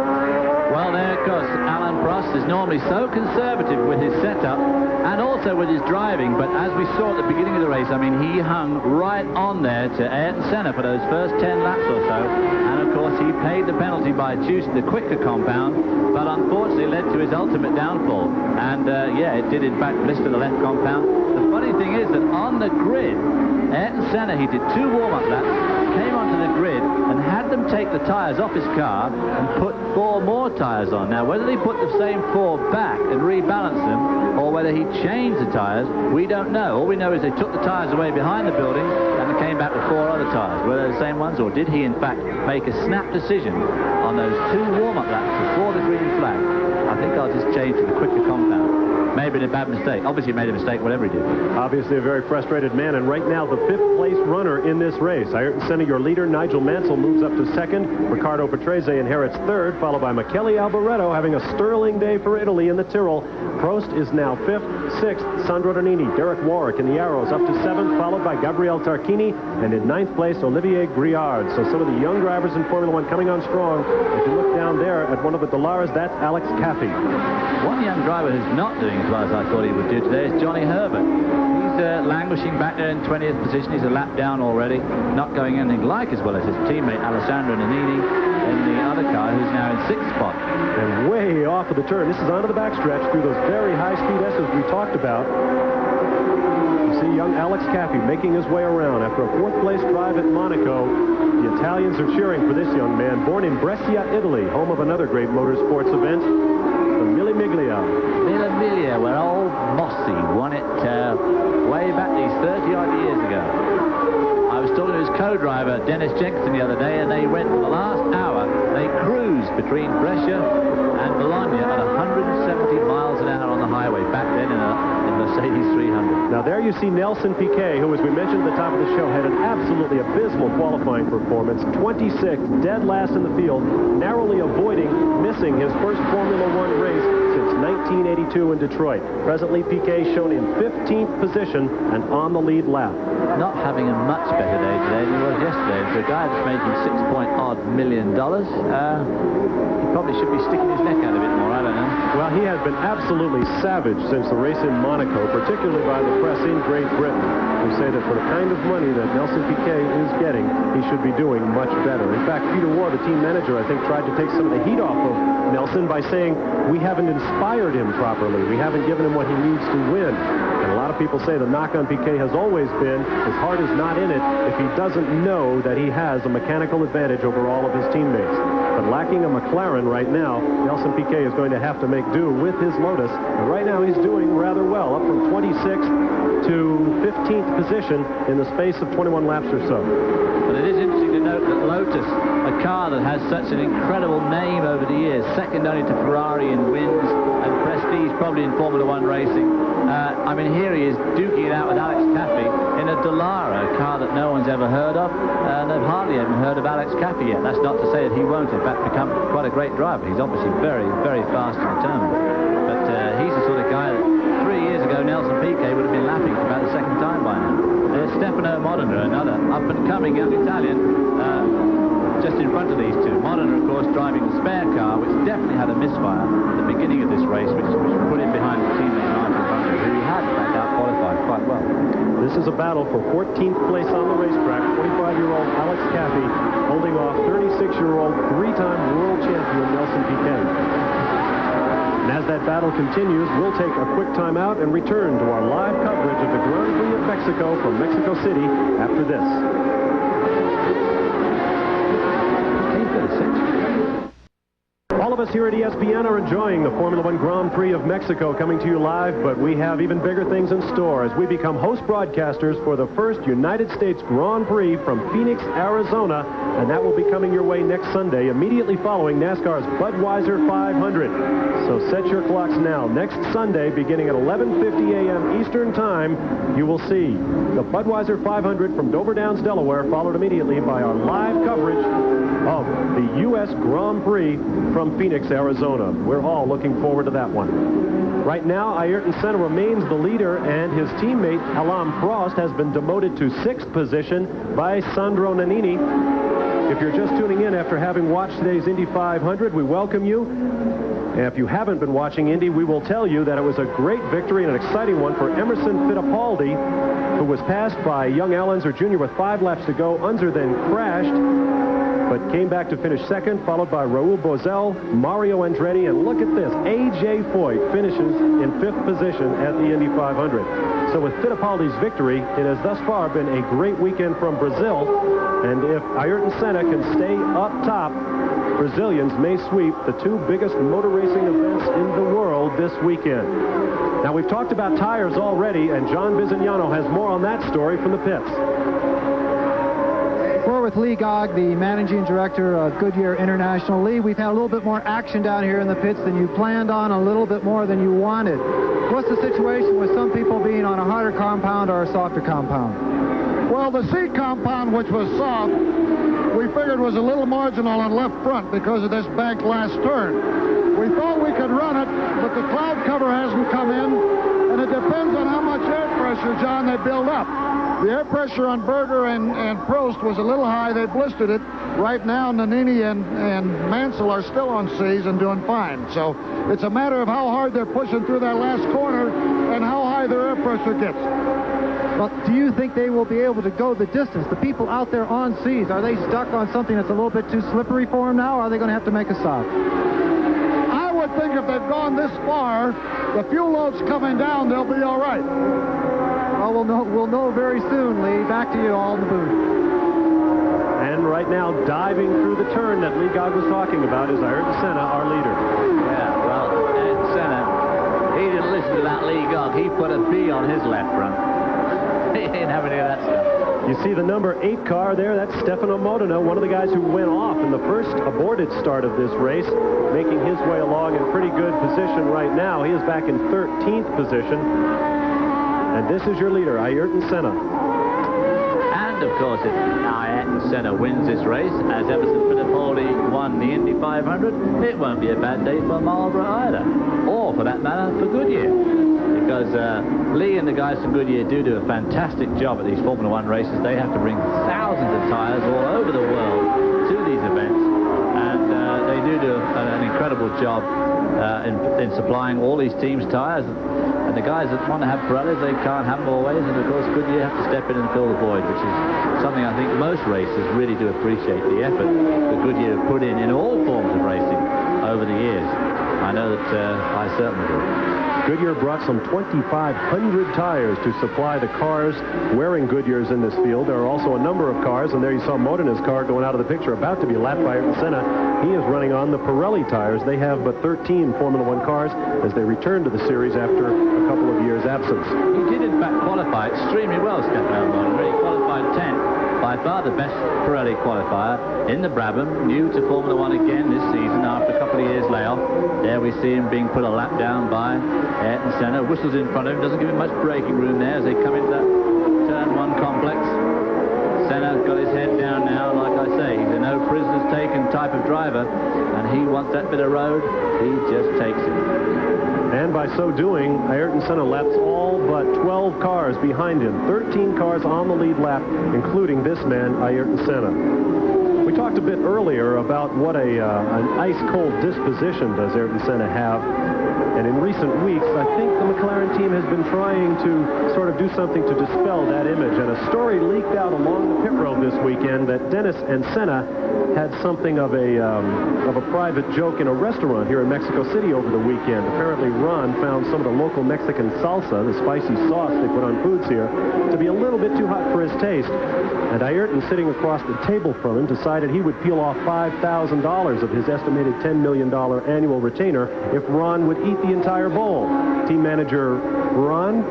Well, there, of course, Alain Prost is normally so conservative with his setup and also with his driving, but as we saw at the beginning of the race, I mean, he hung right on there to Ayrton Senna for those first 10 laps or so, and of course he paid the penalty by choosing the quicker compound, but unfortunately led to his ultimate downfall. And yeah, it did in fact blister the left compound. The funny thing is that on the grid, Ayrton Senna, he did 2 warm-up laps, came onto the grid and had them take the tires off his car and put 4 more tires on. Now, whether they put the same 4 back and rebalance them, or whether he changed the tires, we don't know. All we know is they took the tires away behind the building and they came back with 4 other tires. Were they the same ones, or did he in fact make a snap decision on those 2 warm-up laps before the green flag? I think I'll just change to the quicker compound. Maybe a bad mistake. Obviously, he made a mistake, whatever he did. Obviously, a very frustrated man, and right now, the 5th place runner in this race. Ayrton Senna, your leader. Nigel Mansell moves up to 2nd. Ricardo Patrese inherits 3rd, followed by Michele Alboreto, having a sterling day for Italy in the Tyrrell. Prost is now 5th. 6th, Sandro Nannini. Derek Warwick in the Arrows up to 7th, followed by Gabriele Tarquini, and in 9th place, Olivier Griard. So some of the young drivers in Formula One coming on strong. If you look down there at one of the Dalaras, that's Alex Caffey. One young driver who's not doing as well as I thought he would do today is Johnny Herbert. He's languishing back there in 20th position. He's a lap down already, not going anything like as well as his teammate Alessandro Nannini in the other car, who's now in 6th spot. And way off of the turn. This is onto the backstretch through those very high-speed S's we talked about. You see young Alex Caffey making his way around after a 4th-place drive at Monaco. The Italians are cheering for this young man, born in Brescia, Italy, home of another great motorsports event, the Mille Miglia. Mille Miglia, where old Mossy won it way back these 30-odd years ago. I was talking to his co-driver, Dennis Jenkinson, the other day, and they went for the last hour. They cruised between Brescia and Bologna at 170 miles an hour on the highway, back then in a Mercedes 300. Now there you see Nelson Piquet, who, as we mentioned at the top of the show, had an absolutely abysmal qualifying performance. 26th, dead last in the field, narrowly avoiding missing his first Formula One race since 1982 in Detroit. Presently, Piquet shown in 15th position and on the lead lap. Not having a much better day today than he was yesterday. For a guy that's making $6.odd million, he probably should be sticking his neck out a bit more, I don't know. Well, he has been absolutely savage since the race in Monaco, particularly by the press in Great Britain, who say that for the kind of money that Nelson Piquet is getting, he should be doing much better. In fact, Peter Warr, the team manager, I think, tried to take some of the heat off of Nelson by saying, we haven't inspired him properly. We haven't given him what he needs to win. And a lot of people say the knock on Piquet has always been his heart is not in it if he doesn't know that he has a mechanical advantage over all of his teammates. But lacking a McLaren right now, Nelson Piquet is going to have to make do with his Lotus. And right now he's doing rather well, up from 26th to 15th position in the space of 21 laps or so. But it is interesting to note that Lotus, a car that has such an incredible name over the years, second only to Ferrari in wins and prestige probably in Formula One racing. I mean, here he is duking it out with Alex Caffey in a Dallara, a car that no one's ever heard of, and they've hardly even heard of Alex Caffey yet. That's not to say that he won't, in fact, become quite a great driver. He's obviously very, very fast and determined. But he's the sort of guy that 3 years ago Nelson Piquet would have been lapping for about the 2nd time by now. There's Stefano Modena, another up-and-coming young Italian, just in front of these two. Modena, of course, driving the spare car, which definitely had a misfire at the beginning of this race, which put him behind his teammate Martin Brundle, who he had, in fact, out-qualified quite well. This is a battle for 14th place on the racetrack. 25-year-old Alex Caffey holding off 36-year-old, 3-time world champion Nelson Piquet. And as that battle continues, we'll take a quick time out and return to our live coverage of the Grand Prix of Mexico. Mexico from Mexico City after this. All of us here at ESPN are enjoying the Formula One Grand Prix of Mexico coming to you live, but we have even bigger things in store as we become host broadcasters for the first United States Grand Prix from Phoenix, Arizona, and that will be coming your way next Sunday, immediately following NASCAR's Budweiser 500. So set your clocks now. Next Sunday, beginning at 11:50 a.m. Eastern Time, you will see the Budweiser 500 from Dover Downs, Delaware, followed immediately by our live coverage of the U.S. Grand Prix from Phoenix, Arizona. We're all looking forward to that one. Right now, Ayrton Senna remains the leader, and his teammate, Alain Prost, has been demoted to 6th position by Sandro Nannini. If you're just tuning in after having watched today's Indy 500, we welcome you. And if you haven't been watching Indy, we will tell you that it was a great victory and an exciting one for Emerson Fittipaldi, who was passed by young Al Unser Jr. with 5 laps to go. Unser then crashed, but came back to finish second, followed by Raul Boesel, Mario Andretti, and look at this, A.J. Foyt finishes in 5th position at the Indy 500. So with Fittipaldi's victory, it has thus far been a great weekend from Brazil, and if Ayrton Senna can stay up top, Brazilians may sweep the 2 biggest motor racing events in the world this weekend. Now, we've talked about tires already, and John Bizignano has more on that story from the pits. We're with Lee Gogg, the managing director of Goodyear International. Lee, we've had a little bit more action down here in the pits than you planned on, a little bit more than you wanted. What's the situation with some people being on a harder compound or a softer compound? Well, the C compound, which was soft, we figured was a little marginal on left front because of this banked last turn. We thought we could run it, but the cloud cover hasn't come in, and it depends on how much air pressure, John, they build up. The air pressure on Berger and Prost was a little high. They blistered it. Right now, Nannini and Mansell are still on C's and doing fine. So it's a matter of how hard they're pushing through that last corner and how high their air pressure gets. Well, do you think they will be able to go the distance? The people out there on C's, are they stuck on something that's a little bit too slippery for them now, or are they going to have to make a stop? I would think if they've gone this far, the fuel load's coming down, they'll be all right. Well, we'll know very soon, Lee. Back to you all in the booth. And right now, diving through the turn that Lee Gogg was talking about is Ayrton Senna, our leader. Yeah, well, Ayrton Senna, he didn't listen to that Lee Gogg. He put a B on his left front. He didn't have any of that stuff. You see the number 8 car there, that's Stefano Modena, one of the guys who went off in the first aborted start of this race, making his way along in pretty good position right now. He is back in 13th position. And this is your leader, Ayrton Senna. And, of course, if Ayrton Senna wins this race, as Emerson Fittipaldi won the Indy 500, it won't be a bad day for Marlboro either. Or, for that matter, for Goodyear. Because Lee and the guys from Goodyear do a fantastic job at these Formula One races. They have to bring thousands of tires all over the world to these events. And they do an incredible job in supplying all these teams' tires. And the guys that want to have Pirellis, they can't have them always. And, of course, Goodyear have to step in and fill the void, which is something I think most racers really do appreciate, the effort that Goodyear have put in all forms of racing over the years. I know that I certainly do. Goodyear brought some 2,500 tires to supply the cars wearing Goodyears in this field. There are also a number of cars, and there you saw Modena's car going out of the picture, about to be lapped by Ayrton Senna. He is running on the Pirelli tires. They have but 13 Formula One cars as they return to the series after a couple of years' absence. He did, in fact, qualify extremely well, Stefano Modena. He qualified 10th. By far the best Pirelli qualifier in the Brabham, new to Formula One again this season after a couple of years layoff. There we see him being put a lap down by Ayrton Senna. Whistles in front of him, doesn't give him much braking room there as they come into that turn 1 complex. Senna's got his head down now, like I say, he's a no prisoners taken type of driver, and he wants that bit of road, he just takes it. And by so doing, Ayrton Senna laps all but 12 cars behind him. 13 cars on the lead lap, including this man, Ayrton Senna. We talked a bit earlier about what an ice-cold disposition does Ayrton Senna have. And in recent weeks, I think the McLaren team has been trying to sort of do something to dispel that image. And a story leaked out along the pit road this weekend that Dennis and Senna had something of a private joke in a restaurant here in Mexico City over the weekend. Apparently, Ron found some of the local Mexican salsa, the spicy sauce they put on foods here, to be a little bit too hot for his taste. And Ayrton, sitting across the table from him, decided he would peel off $5,000 of his estimated $10 million annual retainer if Ron would eat the entire bowl. Team manager Ron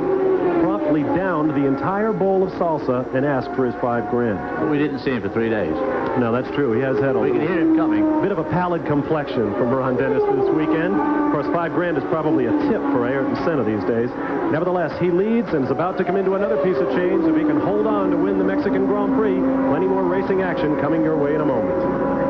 promptly downed the entire bowl of salsa and asked for his $5,000. But we didn't see him for 3 days. No, that's true. He has had We can hear him coming. bit of a pallid complexion from Ron Dennis this weekend. Of course, $5,000 is probably a tip for Ayrton Senna these days. Nevertheless, he leads and is about to come into another piece of change if he can hold on to win the Mexican Grand Prix. Plenty more racing action coming your way in a moment.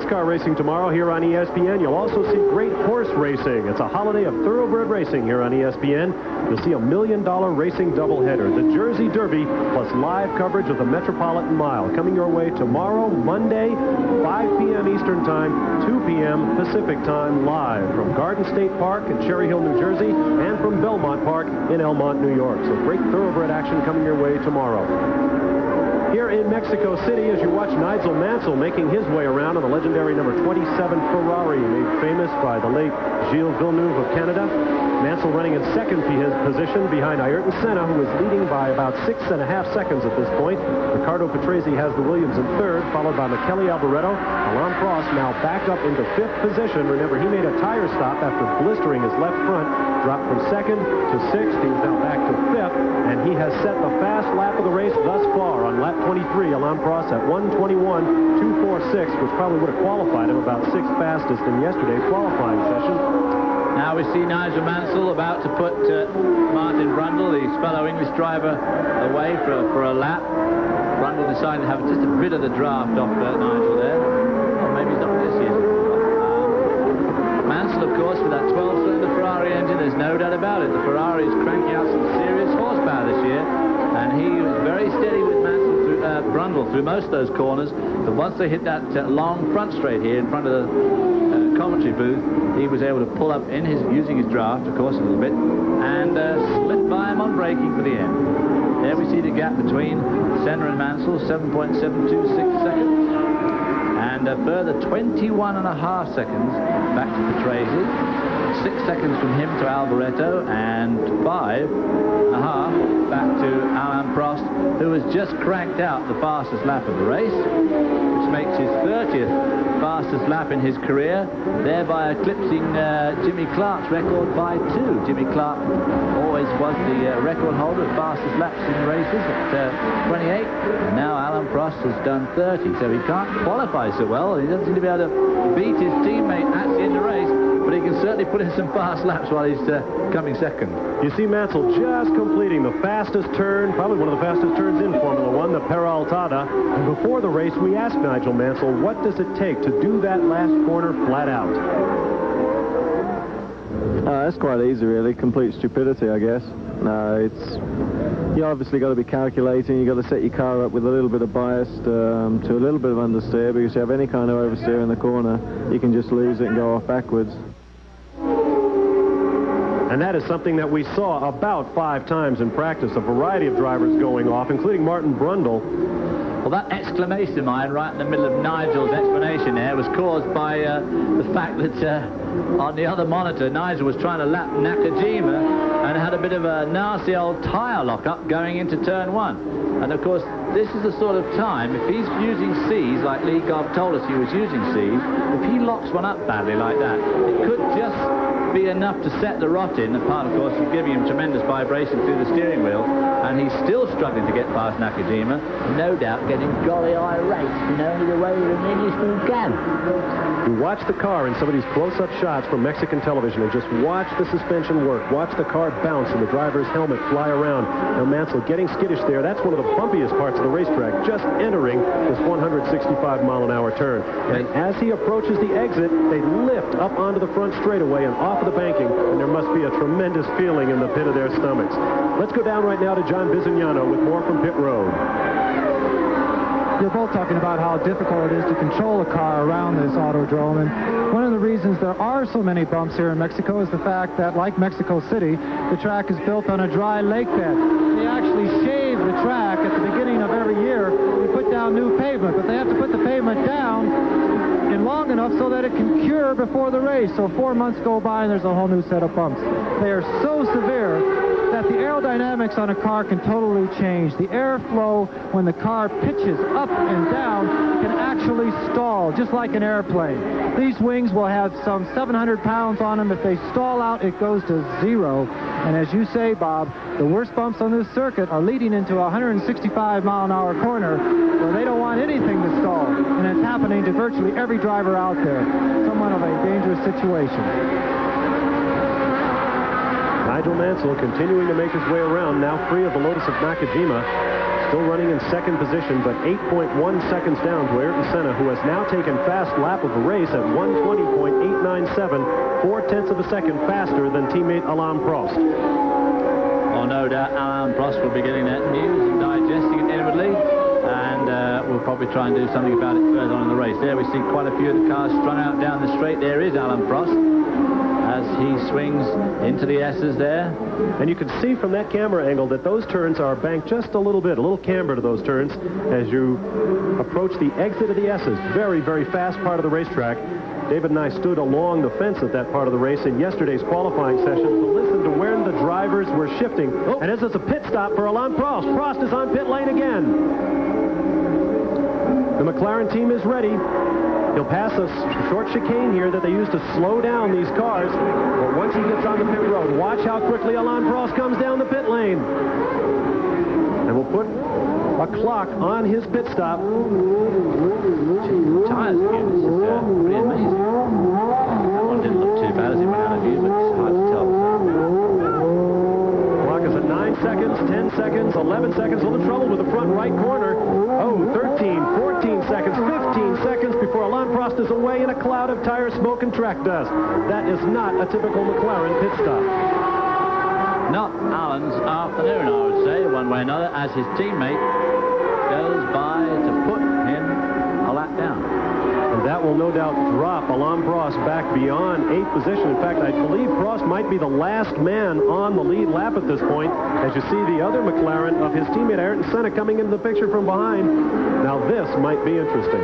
Car racing tomorrow here on ESPN. You'll also see great horse racing. It's a holiday of thoroughbred racing here on ESPN. You'll see a $1 million racing doubleheader, the Jersey Derby, plus live coverage of the Metropolitan Mile, coming your way tomorrow, Monday, 5 p.m. Eastern Time, 2 p.m. Pacific Time, live from Garden State Park in Cherry Hill, New Jersey, and from Belmont Park in Elmont, New York. So great thoroughbred action coming your way tomorrow. Here in Mexico City, as you watch Nigel Mansell making his way around on the legendary number 27 Ferrari, made famous by the late Gilles Villeneuve of Canada. Mansell running in second position behind Ayrton Senna, who is leading by about 6.5 seconds at this point. Ricardo Patrese has the Williams in third, followed by Michele Alboreto. Alain Prost now back up into fifth position. Remember, he made a tire stop after blistering his left front, dropped from second to sixth. He's now back to fifth, and he has set the fast lap of the race thus far on lap 23. Alain Prost at 1:21.246, which probably would have qualified him about sixth fastest in yesterday's qualifying session. Now we see Nigel Mansell about to put Martin Brundle, his fellow English driver, away for a lap. Brundle decided to have just a bit of the draft off Nigel there. Or maybe he's not this year. Mansell, of course, with that 12-cylinder Ferrari engine, there's no doubt about it. The Ferrari is cranking out some serious horsepower this year, and he was very steady with Brundle through most of those corners, but once they hit that long front straight here in front of the commentary booth, he was able to pull up in using his draft, of course, a little bit, and slip by him on braking for the end. There we see the gap between Senna and Mansell, 7.726 seconds, and a further 21.5 seconds back to Patrese, 6 seconds from him to Alboreto, and 5.5 back to Alain Prost, who has just cranked out the fastest lap of the race, which makes his 30th fastest lap in his career, thereby eclipsing Jimmy Clark's record by 2. Jimmy Clark always was the record holder of fastest laps in races at 28, and now Alain Prost has done 30, so he can't qualify so well, and he doesn't seem to be able to beat his teammate actually in the race, but he can certainly put in some fast laps while he's coming second. You see Mansell just completing the fastest turn, probably one of the fastest turns in Formula One, the Peraltada. And before the race, we asked Nigel Mansell, what does it take to do that last corner flat out? That's quite easy, really. Complete stupidity, I guess. You obviously got to be calculating. You got to set your car up with a little bit of bias to a little bit of understeer, because if you have any kind of oversteer in the corner, you can just lose it and go off backwards. And that is something that we saw about 5 times in practice, a variety of drivers going off, including Martin Brundle. Well, that exclamation of mine right in the middle of Nigel's explanation there was caused by the fact that on the other monitor, Nigel was trying to lap Nakajima and had a bit of a nasty old tyre lock-up going into turn 1. And, of course, this is the sort of time, if he's using C's, like Lee Gobb told us he was using C's, if he locks one up badly like that, it could just be enough to set the rot in, apart, of course, from giving him tremendous vibration through the steering wheel, and he's still struggling to get past Nakajima, no doubt getting golly irate, you know, the way an Englishman can. You watch the car in some of these close-up shots from Mexican television and just watch the suspension work, watch the car bounce and the driver's helmet fly around. Now Mansell getting skittish there. That's one of the bumpiest parts of the racetrack, just entering this 165-mile-an-hour turn. And as he approaches the exit, they lift up onto the front straightaway and off of the banking, and there must be a tremendous feeling in the pit of their stomachs. Let's go down right now to John Bisognano with more from pit road. you're both talking about how difficult it is to control a car around this autodrome. And one of the reasons there are so many bumps here in Mexico is the fact that, like Mexico City, the track is built on a dry lake bed. They actually shave the track at the beginning of every year. They put down new pavement, but they have to put the pavement down in long enough so that it can cure before the race. So 4 months go by and there's a whole new set of bumps. They are so severe that the aerodynamics on a car can totally change. The airflow, when the car pitches up and down, can actually stall, just like an airplane. These wings will have some 700 pounds on them. If they stall out, it goes to 0. And as you say, Bob, the worst bumps on this circuit are leading into a 165-mile-an-hour corner where they don't want anything to stall. And it's happening to virtually every driver out there. Somewhat of a dangerous situation. Nigel Mansell continuing to make his way around, now free of the Lotus of Nakajima. Still running in second position, but 8.1 seconds down to Ayrton Senna, who has now taken fast lap of the race at 1:20.897, 4/10 of a second faster than teammate Alain Prost. Well, no doubt Alain Prost will be getting that news and digesting it inwardly, and we'll probably try and do something about it further on in the race. There we see quite a few of the cars strung out down the straight. There is Alain Prost as he swings into the S's there. And you can see from that camera angle that those turns are banked just a little bit, a little camber to those turns as you approach the exit of the S's. Very, very fast part of the racetrack. David and I stood along the fence at that part of the race in yesterday's qualifying session to listen to where the drivers were shifting. Oh. And this is a pit stop for Alain Prost. Prost is on pit lane again. The McLaren team is ready. He'll pass a short chicane here that they use to slow down these cars. But once he gets on the pit road, watch how quickly Alain Prost comes down the pit lane. And we'll put a clock on his pit stop. Tires again. This is pretty amazing. That one didn't look too bad as it went out of view, but it's hard to tell. Clock is at 9 seconds, 10 seconds, 11 seconds. A little trouble with the front right corner. Oh, 13, 14 seconds, 15 seconds before Alain Prost is away in a cloud of tire smoke and track dust. That is not a typical McLaren pit stop. Not Alan's afternoon, I would say, one way or another, as his teammate goes by to put him a lap down. And that will no doubt drop Alain Prost back beyond 8th position. In fact, I believe Prost might be the last man on the lead lap at this point, as you see the other McLaren of his teammate Ayrton Senna coming into the picture from behind. Now this might be interesting,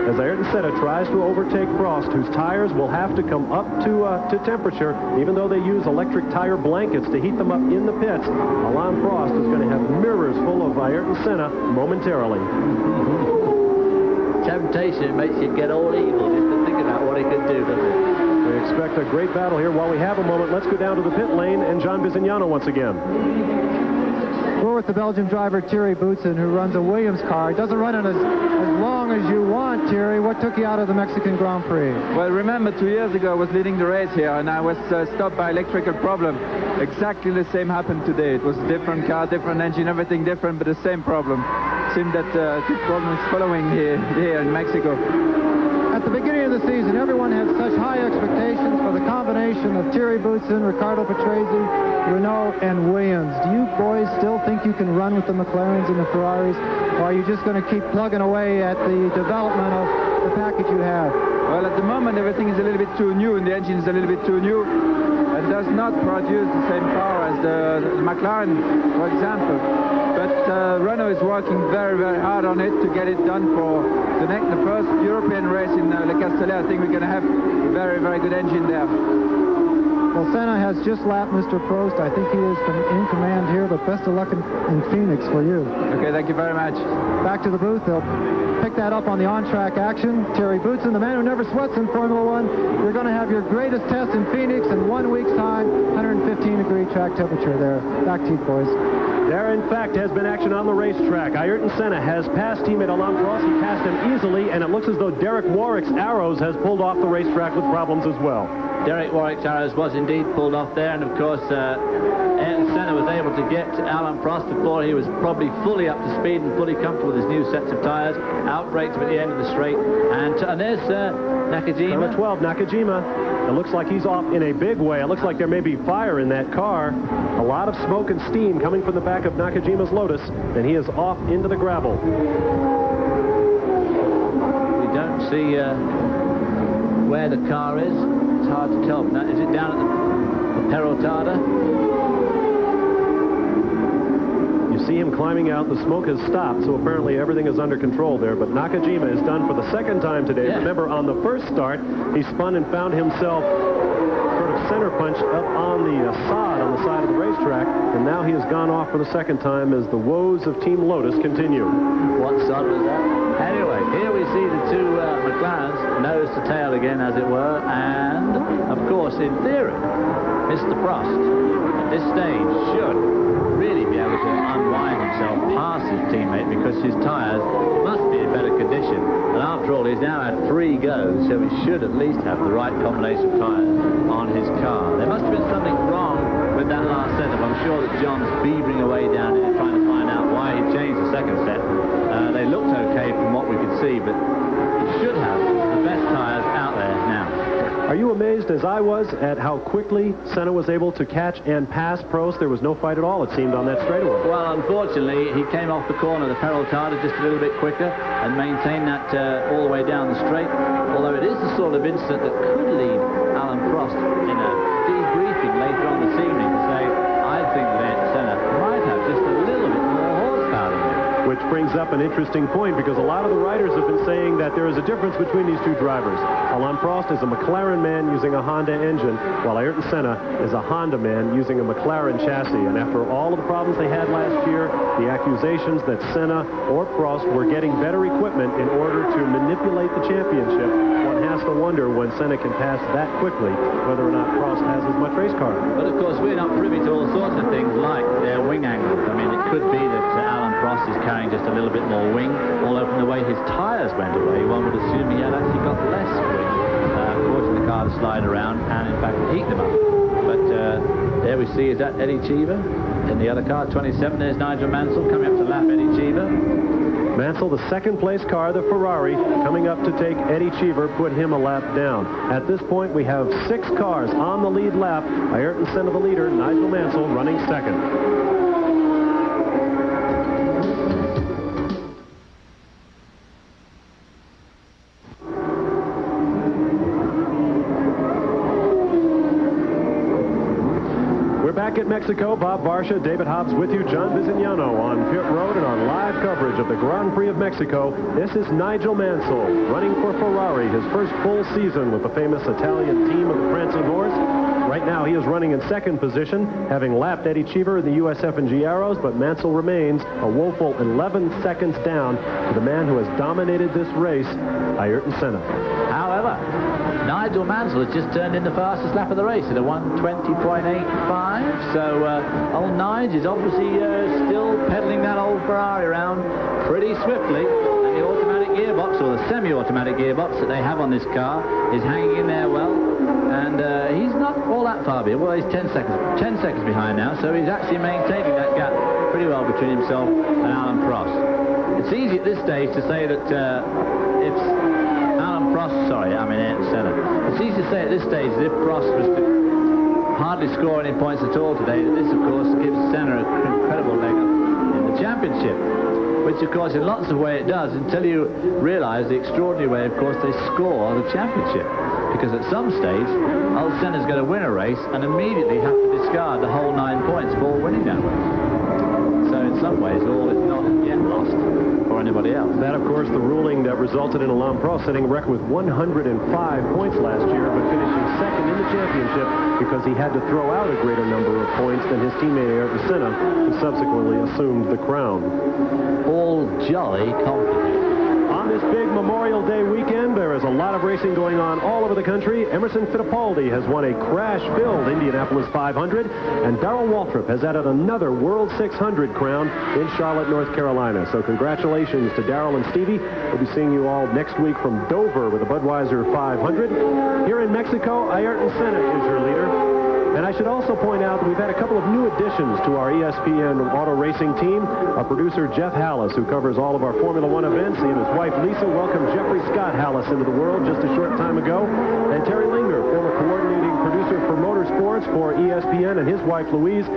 as Ayrton Senna tries to overtake Prost, whose tires will have to come up to temperature, even though they use electric tire blankets to heat them up in the pits. Alain Prost is going to have mirrors full of Ayrton Senna momentarily. Temptation makes you get all evil just to think about what he could do, doesn't it? We expect a great battle here. While we have a moment, let's go down to the pit lane and John Bizignano once again. We're with the Belgian driver Thierry Boutsen, who runs a Williams car. He doesn't run it as long as you want, Thierry. What took you out of the Mexican Grand Prix? Well, remember 2 years ago I was leading the race here and I was stopped by electrical problem. Exactly the same happened today. It was a different car, different engine, everything different, but the same problem. Seemed that the problem is following here in Mexico. At the beginning of the season, everyone had such high expectations for the combination of Thierry Boutsen, Riccardo Patrese, Renault, and Williams. Do you boys still think you can run with the McLarens and the Ferraris, or are you just going to keep plugging away at the development of the package you have? Well, at the moment, everything is a little bit too new, and the engine is a little bit too new, and does not produce the same power as the McLaren, for example. But Renault is working very, very hard on it to get it done for the first European race in Le Castellet. I think we're going to have a very, very good engine there. Well, Senna has just lapped Mr. Prost. I think he is in command here, but best of luck in Phoenix for you. Okay, thank you very much. Back to the booth. They'll pick that up on the on-track action. Thierry Boutsen, the man who never sweats in Formula One. You're going to have your greatest test in Phoenix in 1 week's time. 115-degree track temperature there. Back to you, boys. There, in fact, has been action on the racetrack. Ayrton Senna has passed teammate Alain Prost. He passed him easily, and it looks as though Derek Warwick's Arrows has pulled off the racetrack with problems as well. Derek Warwick's Arrows was indeed pulled off there, and of course Ayrton Senna was able to get to Alain Prost before he was probably fully up to speed and fully comfortable with his new sets of tires. Outbraked him at the end of the straight, and there's Nakajima. Number 12, Nakajima. It looks like he's off in a big way. It looks like there may be fire in that car. A lot of smoke and steam coming from the back of Nakajima's Lotus, and he is off into the gravel. can't see where the car is. It's hard to tell. Now, is it down at the Perotada? You see him climbing out. The smoke has stopped, so apparently everything is under control there. But Nakajima is done for the second time today. Yeah. Remember, on the first start, he spun and found himself sort of center punched up on the sod on the side of the racetrack, and now he has gone off for the second time as the woes of Team Lotus continue. What sod was that? Anyway, here we see the two McLarens, nose to tail again, as it were, and, of course, in theory, Mr. Prost, at this stage, should really be able to unwind himself past his teammate because his tyres must be in better condition. And after all, he's now had 3 goes, so he should at least have the right combination of tyres on his car. There must have been something wrong with that last setup. I'm sure that John's beavering away down here trying to find out why he changed the second set. They looked okay from what we could see, but he should have the best tyres out there now. Are you amazed, as I was, at how quickly Senna was able to catch and pass Prost? There was no fight at all, it seemed, on that straightaway. Well, unfortunately, he came off the corner of the Perotada just a little bit quicker and maintained that all the way down the straight, although it is the sort of incident that could lead Alan Prost in a debriefing later on this evening to say, I think that Senna might have just a little bit more horsepower than him. Which brings up an interesting point, because a lot of the writers have been saying that there is a difference between these two drivers. Alain Prost is a McLaren man using a Honda engine, while Ayrton Senna is a Honda man using a McLaren chassis. And after all of the problems they had last year, the accusations that Senna or Prost were getting better equipment in order to manipulate the championship, one has to wonder, when Senna can pass that quickly, whether or not Prost has as much race car. But of course, we're not privy to all sorts of things like their wing angles. I mean, it could be that Alan Prost is carrying just a little bit more wing, although from the way his tyres went away, one would assume he had actually got less wing, causing the car to slide around and, in fact, heat them up. But there we see, is that Eddie Cheever in the other car, 27. There's Nigel Mansell coming up to lap Eddie Cheever. Mansell, the second-place car, the Ferrari, coming up to take Eddie Cheever, put him a lap down. At this point, we have 6 cars on the lead lap. Ayrton Senna, the leader, Nigel Mansell running second. Back at Mexico, Bob Varsha, David Hobbs with you, John Visignano on pit road and on live coverage of the Grand Prix of Mexico. This is Nigel Mansell running for Ferrari, his first full season with the famous Italian team of the Prancing Horse. Right now he is running in second position, having lapped Eddie Cheever in the USF&G Arrows, but Mansell remains a woeful 11 seconds down to the man who has dominated this race, Ayrton Senna. However, Nigel Mansell has just turned in the fastest lap of the race at a 1:20.85. So old Nige is obviously still pedaling that old Ferrari around pretty swiftly. And the automatic gearbox, or the semi-automatic gearbox that they have on this car, is hanging in there well. And he's not all that far behind. Well, he's 10 seconds behind now. So he's actually maintaining that gap pretty well between himself and Alan Prost. It's easy at this stage to say that it's Alan Prost, Ayrton Senna. It's easy to say at this stage that if Prost was to hardly score any points at all today, that this, of course, gives Senna an incredible leg up in the championship. Which, of course, in lots of ways it does, until you realize the extraordinary way, of course, they score the championship. Because at some stage, old Senna's going to win a race and immediately have to discard the whole 9 points for winning that race. So in some ways, all is not yet lost for anybody else. That, of course, the ruling that resulted in Alain Prost setting a record with 105 points last year, but finishing second in the championship because he had to throw out a greater number of points than his teammate Ayrton Senna, who subsequently assumed the crown. All jolly complicated. On this big Memorial Day weekend, there is a lot of racing going on all over the country. Emerson Fittipaldi has won a crash-filled Indianapolis 500, and Darrell Waltrip has added another World 600 crown in Charlotte, North Carolina. So congratulations to Darrell and Stevie. We'll be seeing you all next week from Dover with a Budweiser 500. Here in Mexico, Ayrton Senna is your leader. And I should also point out that we've had a couple of new additions to our ESPN auto racing team. Our producer, Jeff Hallis, who covers all of our Formula One events. He and his wife, Lisa, welcomed Jeffrey Scott Hallis into the world just a short time ago. And Terry Linger, former coordinating producer for motorsports for ESPN, and his wife, Louise,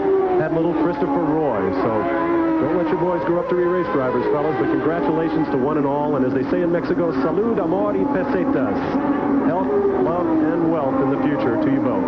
had little Christopher Roy. So Don't let your boys grow up to be race drivers, fellas, but congratulations to one and all, and as they say in Mexico, salud, amor y pesetas. Health, love, and wealth in the future to you both.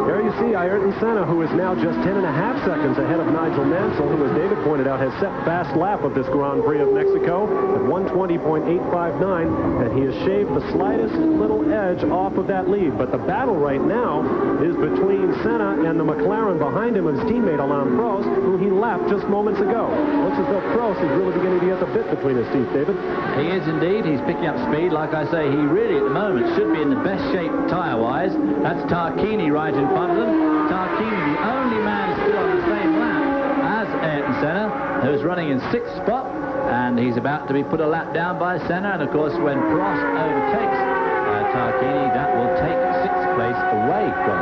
There you see Ayrton Senna, who is now just 10.5 seconds ahead of Nigel Mansell, who, as David pointed out, has set fast lap of this Grand Prix of Mexico at 1:20.859, and he has shaved the slightest little edge off of that lead. But the battle right now is between Senna and the McLaren behind him, his teammate Alain Prost, who he lapped just moments ago. Looks as though Prost is really beginning to get the bit between his teeth, David. He is indeed. He's picking up speed. Like I say, he really, at the moment, should be in the best shape tyre-wise. That's Tarquini right in front of them. Tarquini, the only man still on the same lap as Ayrton Senna, who's running in 6th spot, and he's about to be put a lap down by Senna. And of course, when Prost overtakes Tarquini, that will take 6th place away from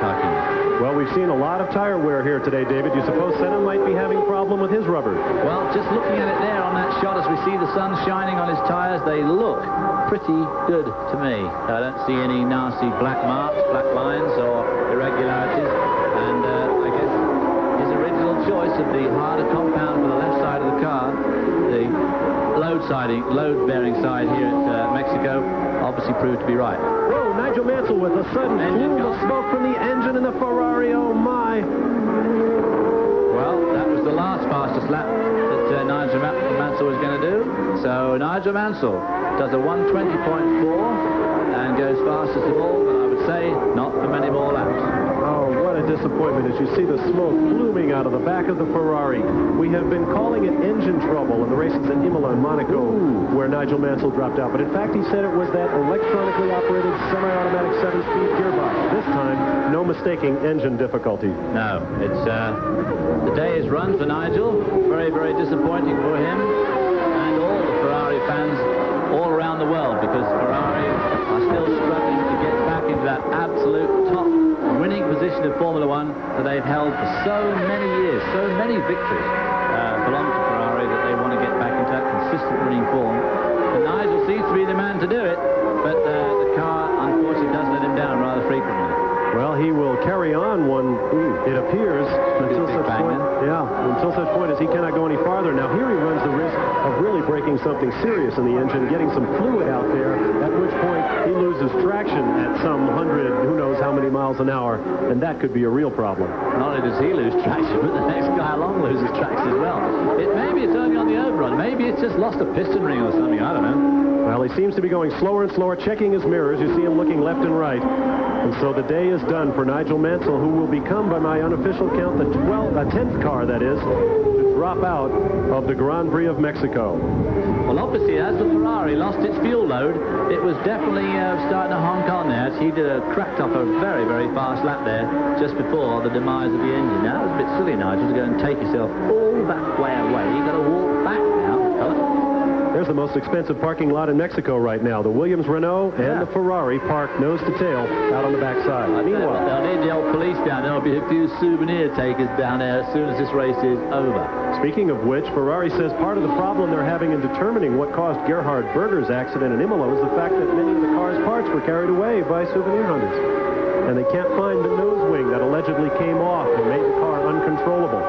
Tarquini. Well, we've seen a lot of tire wear here today, David. You suppose Senna might be having a problem with his rubber? Well, just looking at it there on that shot, as we see the sun shining on his tires, they look pretty good to me. I don't see any nasty black marks, black lines, or irregularities. And I guess his original choice of the harder compound for the left side of the car, the load-bearing side here at Mexico, obviously proved to be right. Whoa, Nigel Mansell with a sudden plume of smoke from the engine in the Ferrari. Oh, my. Well, that was the last fastest lap that Nigel Mansell was going to do. So Nigel Mansell does a 1:20.4 and goes fastest of all, but I would say not for many more laps. Oh, what a disappointment as you see the smoke pluming out of the back of the Ferrari. We have been calling it engine trouble in the races at Imola and Monaco, where Nigel Mansell dropped out. But in fact, he said it was that electronically operated semi-automatic 7-speed gearbox. This time, no mistaking engine difficulty. No, it's the day is run for Nigel. Very, very disappointing for him and all the Ferrari fans all around the world, because Ferrari are still struggling to get back into that absolute top winning position of Formula One that they've held for so many years. So many victories belong to Ferrari that they want to get back into that consistent winning form. And Nigel seems to be the man to do it, but the car unfortunately does let him down rather frequently. Well, he will carry on it appears, until such point as he cannot go any farther. Now, here he runs the risk of really breaking something serious in the engine, getting some fluid out there, at which point he loses traction at some 100, who knows how many miles an hour, and that could be a real problem. Not only does he lose traction, but the next guy along loses traction as well. Maybe it's only on the overrun. Maybe it's just lost a piston ring or something. I don't know. Well, he seems to be going slower and slower, checking his mirrors. You see him looking left and right. And so the day is done for Nigel Mansell, who will become, by my unofficial count, the 10th car, that is, to drop out of the Grand Prix of Mexico. Well, obviously, as the Ferrari lost its fuel load, it was definitely starting to honk on there. He cracked off a very, very fast lap there just before the demise of the engine. Now, it was a bit silly, Nigel, to go and take yourself all that way away. You've got to walk back now, fella. There's the most expensive parking lot in Mexico right now. The Williams Renault and the Ferrari parked nose to tail out on the backside. Meanwhile, they'll need the old police down there. There'll be a few souvenir takers down there as soon as this race is over. Speaking of which, Ferrari says part of the problem they're having in determining what caused Gerhard Berger's accident in Imola was the fact that many of the car's parts were carried away by souvenir hunters. And they can't find the nose wing that allegedly came off and made the car uncontrollable.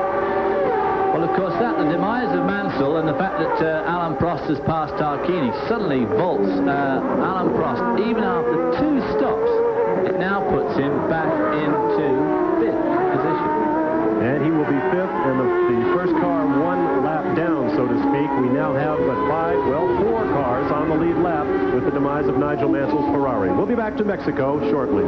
Well, of course, the demise of Mansell and the fact that Alain Prost has passed Tarquini suddenly vaults Alain Prost. Even after 2 stops, it now puts him back into 5th position. And he will be 5th, and the first car 1 lap down, so to speak. We now have but 4 cars on the lead lap with the demise of Nigel Mansell's Ferrari. We'll be back to Mexico shortly.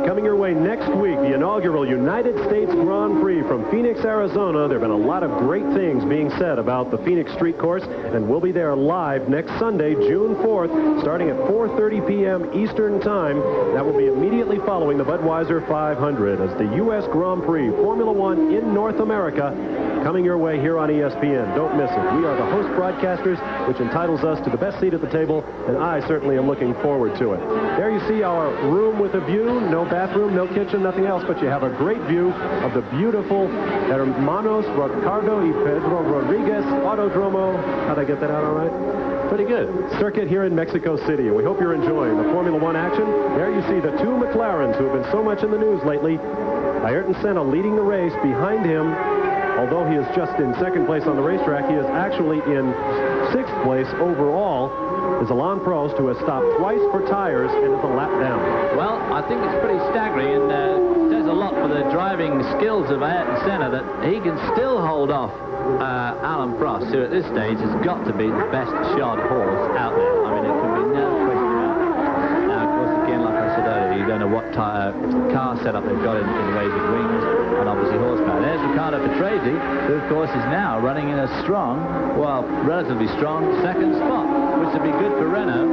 Coming your way next week, the inaugural United States Grand Prix from Phoenix, Arizona. There have been a lot of great things being said about the Phoenix Street Course, and we'll be there live next Sunday, June 4th, starting at 4:30 p.m. Eastern Time. That will be immediately following the Budweiser 500 as the U.S. Grand Prix Formula One in North America coming your way here on ESPN. Don't miss it. We are the host broadcasters, which entitles us to the best seat at the table, and I certainly am looking forward to it. There you see our room with a view. restaurant, no bathroom, no kitchen, nothing else, but you have a great view of the beautiful Hermanos Ricardo y Pedro Rodríguez Autódromo. How'd I get that out all right? Pretty good. Circuit here in Mexico City, and we hope you're enjoying the Formula One action. There you see the two McLarens who have been so much in the news lately. Ayrton Senna leading the race. Behind him, although he is just in second place on the racetrack, he is actually in sixth place overall, is Alain Prost, who has stopped twice for tires and is a lap down. Well, I think it's pretty staggering, and says a lot for the driving skills of Ayrton Senna that he can still hold off Alain Prost, who at this stage has got to be the best shod horse out there. I mean, it can be no question about it. Now, of course, again, like I said earlier, you don't know what car setup they've got in the ways of wings and obviously horsepower. There's Riccardo Patrese, who, of course, is now running in a strong, well, relatively strong second spot, which would be good for Renault.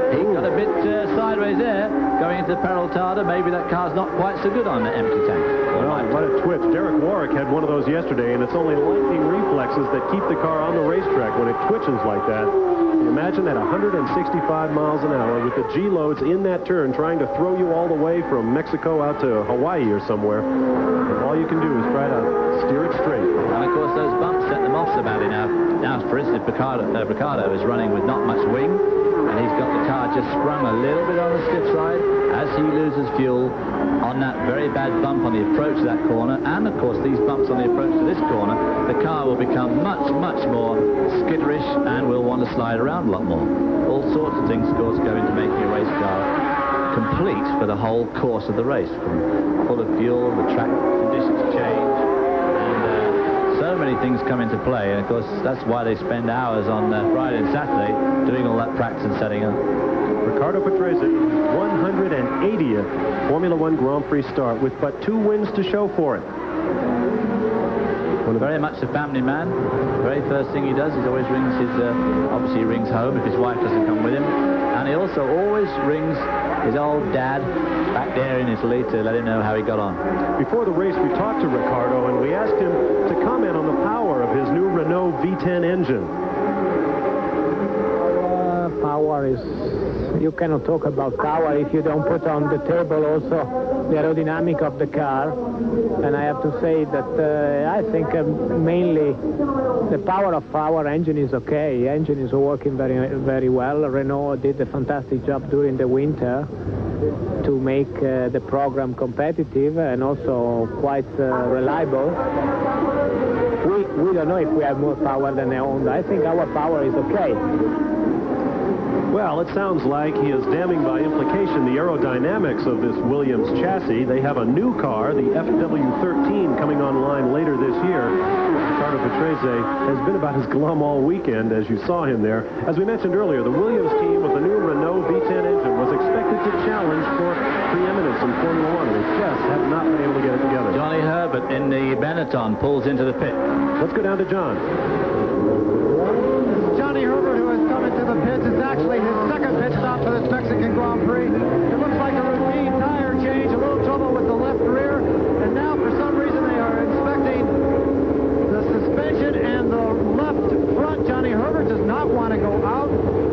He got a bit sideways there, going into the Peraltada. Maybe that car's not quite so good on the empty tank. Well, what a twitch. Derek Warwick had one of those yesterday, and it's only lightning reflexes that keep the car on the racetrack when it twitches like that. Can you imagine at 165 miles an hour with the G-loads in that turn trying to throw you all the way from Mexico out to Hawaii or somewhere. And all you can do is try to steer it straight. And, of course, those bumps set them off so badly now. Now, for instance, Riccardo is running with not much wing, and he's got the car just sprung a little bit on the stiff side as he loses fuel on that very bad bump on the approach to that corner. And, of course, these bumps on the approach to this corner, the car will become much, much more skitterish and will want to slide around a lot more. All sorts of things, of course, go into making a race car complete for the whole course of the race. From full of fuel, the track conditions change, and so many things come into play. And, of course, that's why they spend hours on Friday and Saturday doing all that practice and setting up. Riccardo Patrese, 180th Formula One Grand Prix start with but 2 wins to show for it. Very much a family man. The very first thing he does is always rings his, obviously he rings home if his wife doesn't come with him. And he also always rings his old dad back there in Italy to let him know how he got on. Before the race, we talked to Riccardo and we asked him to comment on the power of his new Renault V10 engine. Power is... You cannot talk about power if you don't put on the table also the aerodynamic of the car. And I have to say that I think mainly the power of our engine is okay. The engine is working very, very well. Renault did a fantastic job during the winter to make the program competitive and also quite reliable. We don't know if we have more power than their own. I think our power is okay. Well, it sounds like he is damning by implication the aerodynamics of this Williams chassis. They have a new car, the FW13, coming online later this year. Riccardo Patrese has been about as glum all weekend as you saw him there. As we mentioned earlier, the Williams team with the new Renault V10 engine was expected to challenge for preeminence in Formula One. They just have not been able to get it together. Johnny Herbert in the Benetton pulls into the pit. Let's go down to John. Johnny Herbert, who has come into the pits, is actually his second pit stop for this Mexican Grand Prix. It looks like a routine tire change, a little trouble with the left rear, and now for some reason they are inspecting the suspension and the left front. Johnny Herbert does not want to go out.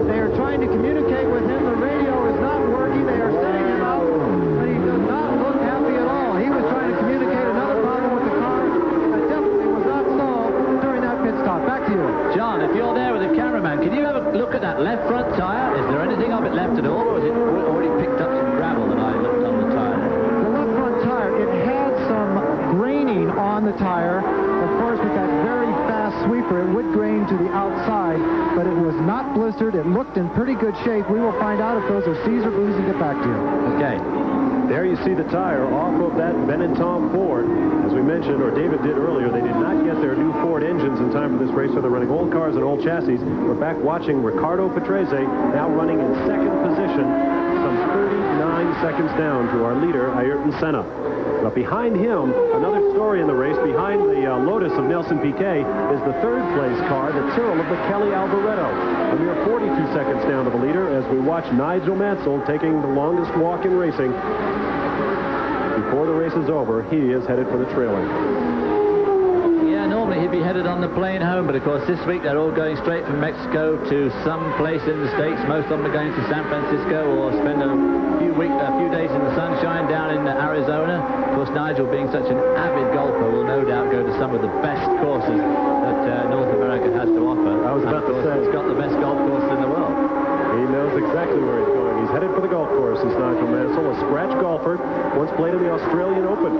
They are trying to communicate with him. The radio is not working. They are sending him out, but he does not look happy at all. He was trying to communicate another problem with the car that definitely was not solved during that pit stop. Back to you. John, if you're there with the cameraman, can you have a look at that left front tire? Is there anything of it left at all, or is it already picked up some gravel that I looked on the tire? The left front tire, it had some graining on the tire. Of course, with that very fast sweeper, it would grain to the outside, but it was not blistered. It looked in pretty good shape. We will find out if those are C's or B's and get back to you. Okay. There you see the tire off of that Benetton Ford. As we mentioned, or David did earlier, they did not get their new Ford engines in time for this race, so they're running old cars and old chassis. We're back watching Riccardo Patrese, now running in second position, some 39 seconds down to our leader, Ayrton Senna. But behind him, another story in the race, behind the Lotus of Nelson Piquet, is the third-place car, the Tyrrell of Michele Alboreto. A mere 42 seconds down to the leader as we watch Nigel Mansell taking the longest walk in racing. Before the race is over, he is headed for the trailer. Yeah, normally he'd be headed on the plane home, but of course this week they're all going straight from Mexico to some place in the States. Most of them are going to San Francisco or spend a few days in the sunshine down in Arizona. Of course, Nigel, being such an avid golfer, will no doubt go to some of the best courses that North America has to offer. I was about to say, it's got the best golf courses in the world. He knows exactly where he's going. He's headed for the golf course. He's Nigel Mansell, a scratch golfer, once played in the Australian Open.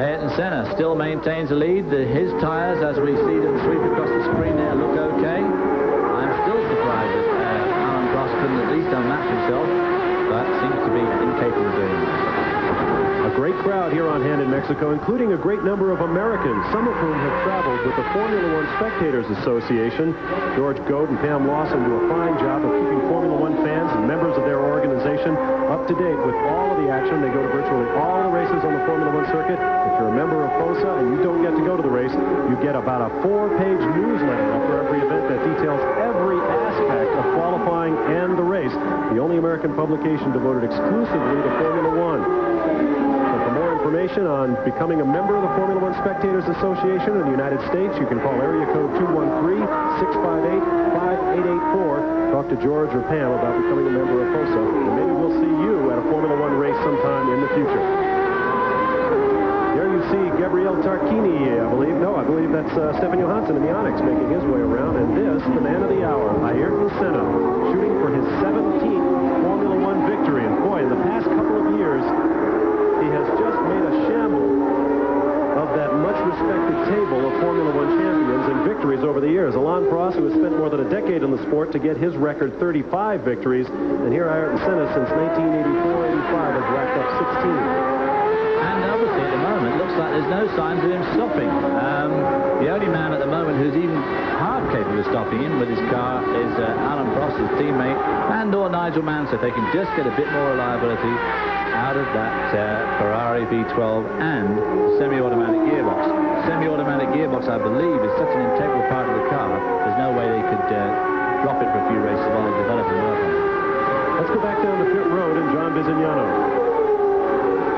Ayrton Senna still maintains the lead. His tires, as we see them sweep across the screen there, look okay. I'm still surprised that Alan Prost couldn't at least unmatch himself, but seems to be incapable of doing that. A great crowd here on hand in Mexico, including a great number of Americans, some of whom have traveled with the Formula One Spectators Association. George Goad and Pam Lawson do a fine job of keeping Formula One fans and members of their organization up to date with all of the action. They go to virtually all the races on the Formula One circuit. If you're a member of FOSA and you don't get to go to the race, you get about a 4-page newsletter after every event that details every aspect of qualifying and the race. The only American publication devoted exclusively to Formula One. Information on becoming a member of the Formula One Spectators Association in the United States, you can call area code 213-658-5884. Talk to George or Pam about becoming a member of FOSA, and maybe we'll see you at a Formula One race sometime in the future. There you see Gabriele Tarquini, I believe that's Stefan Johansson in the Onyx making his way around, and this, the man of the hour, Ayrton Senna, shooting for his 17th Formula One victory. And boy, in the past couple of years, he has just made a shamble of that much-respected table of Formula One champions and victories over the years. Alain Prost, who has spent more than a decade in the sport to get his record 35 victories, and here Ayrton Senna, since 1984-85, has racked up 16. And obviously, at the moment, looks like there's no signs of him stopping. The only man at the moment who's even half capable of stopping him with his car is Alain Prost, his teammate, and/or Nigel Mansell. If they can just get a bit more reliability out of that Ferrari V12 and the semi-automatic gearbox. Semi-automatic gearbox, I believe, is such an integral part of the car, there's no way they could drop it for a few races while they develop and work on it. Let's go back down to pit road and John Bizignano.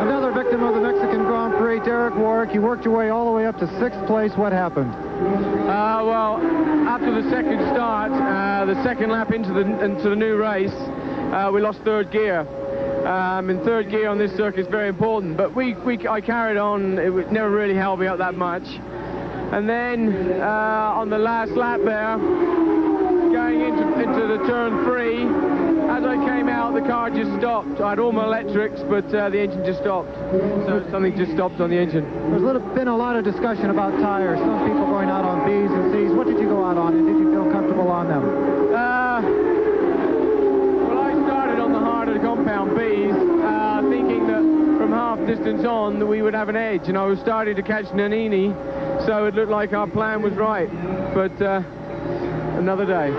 Another victim of the Mexican Grand Prix, Derek Warwick. You worked your way all the way up to 6th place. What happened? Well, after the second start, the second lap into the new race, we lost third gear. In third gear on this circuit is very important, but I carried on. It never really held me up that much. And then on the last lap there, going into the turn 3, as I came out, the car just stopped. I had all my electrics, but the engine just stopped. So something just stopped on the engine. There's been a lot of discussion about tires. Some people going out on Bs and Cs. What did you go out on, and did you feel comfortable on them? Compound Bs, thinking that from half distance on that we would have an edge, and I was starting to catch Nannini, so it looked like our plan was right. But another day.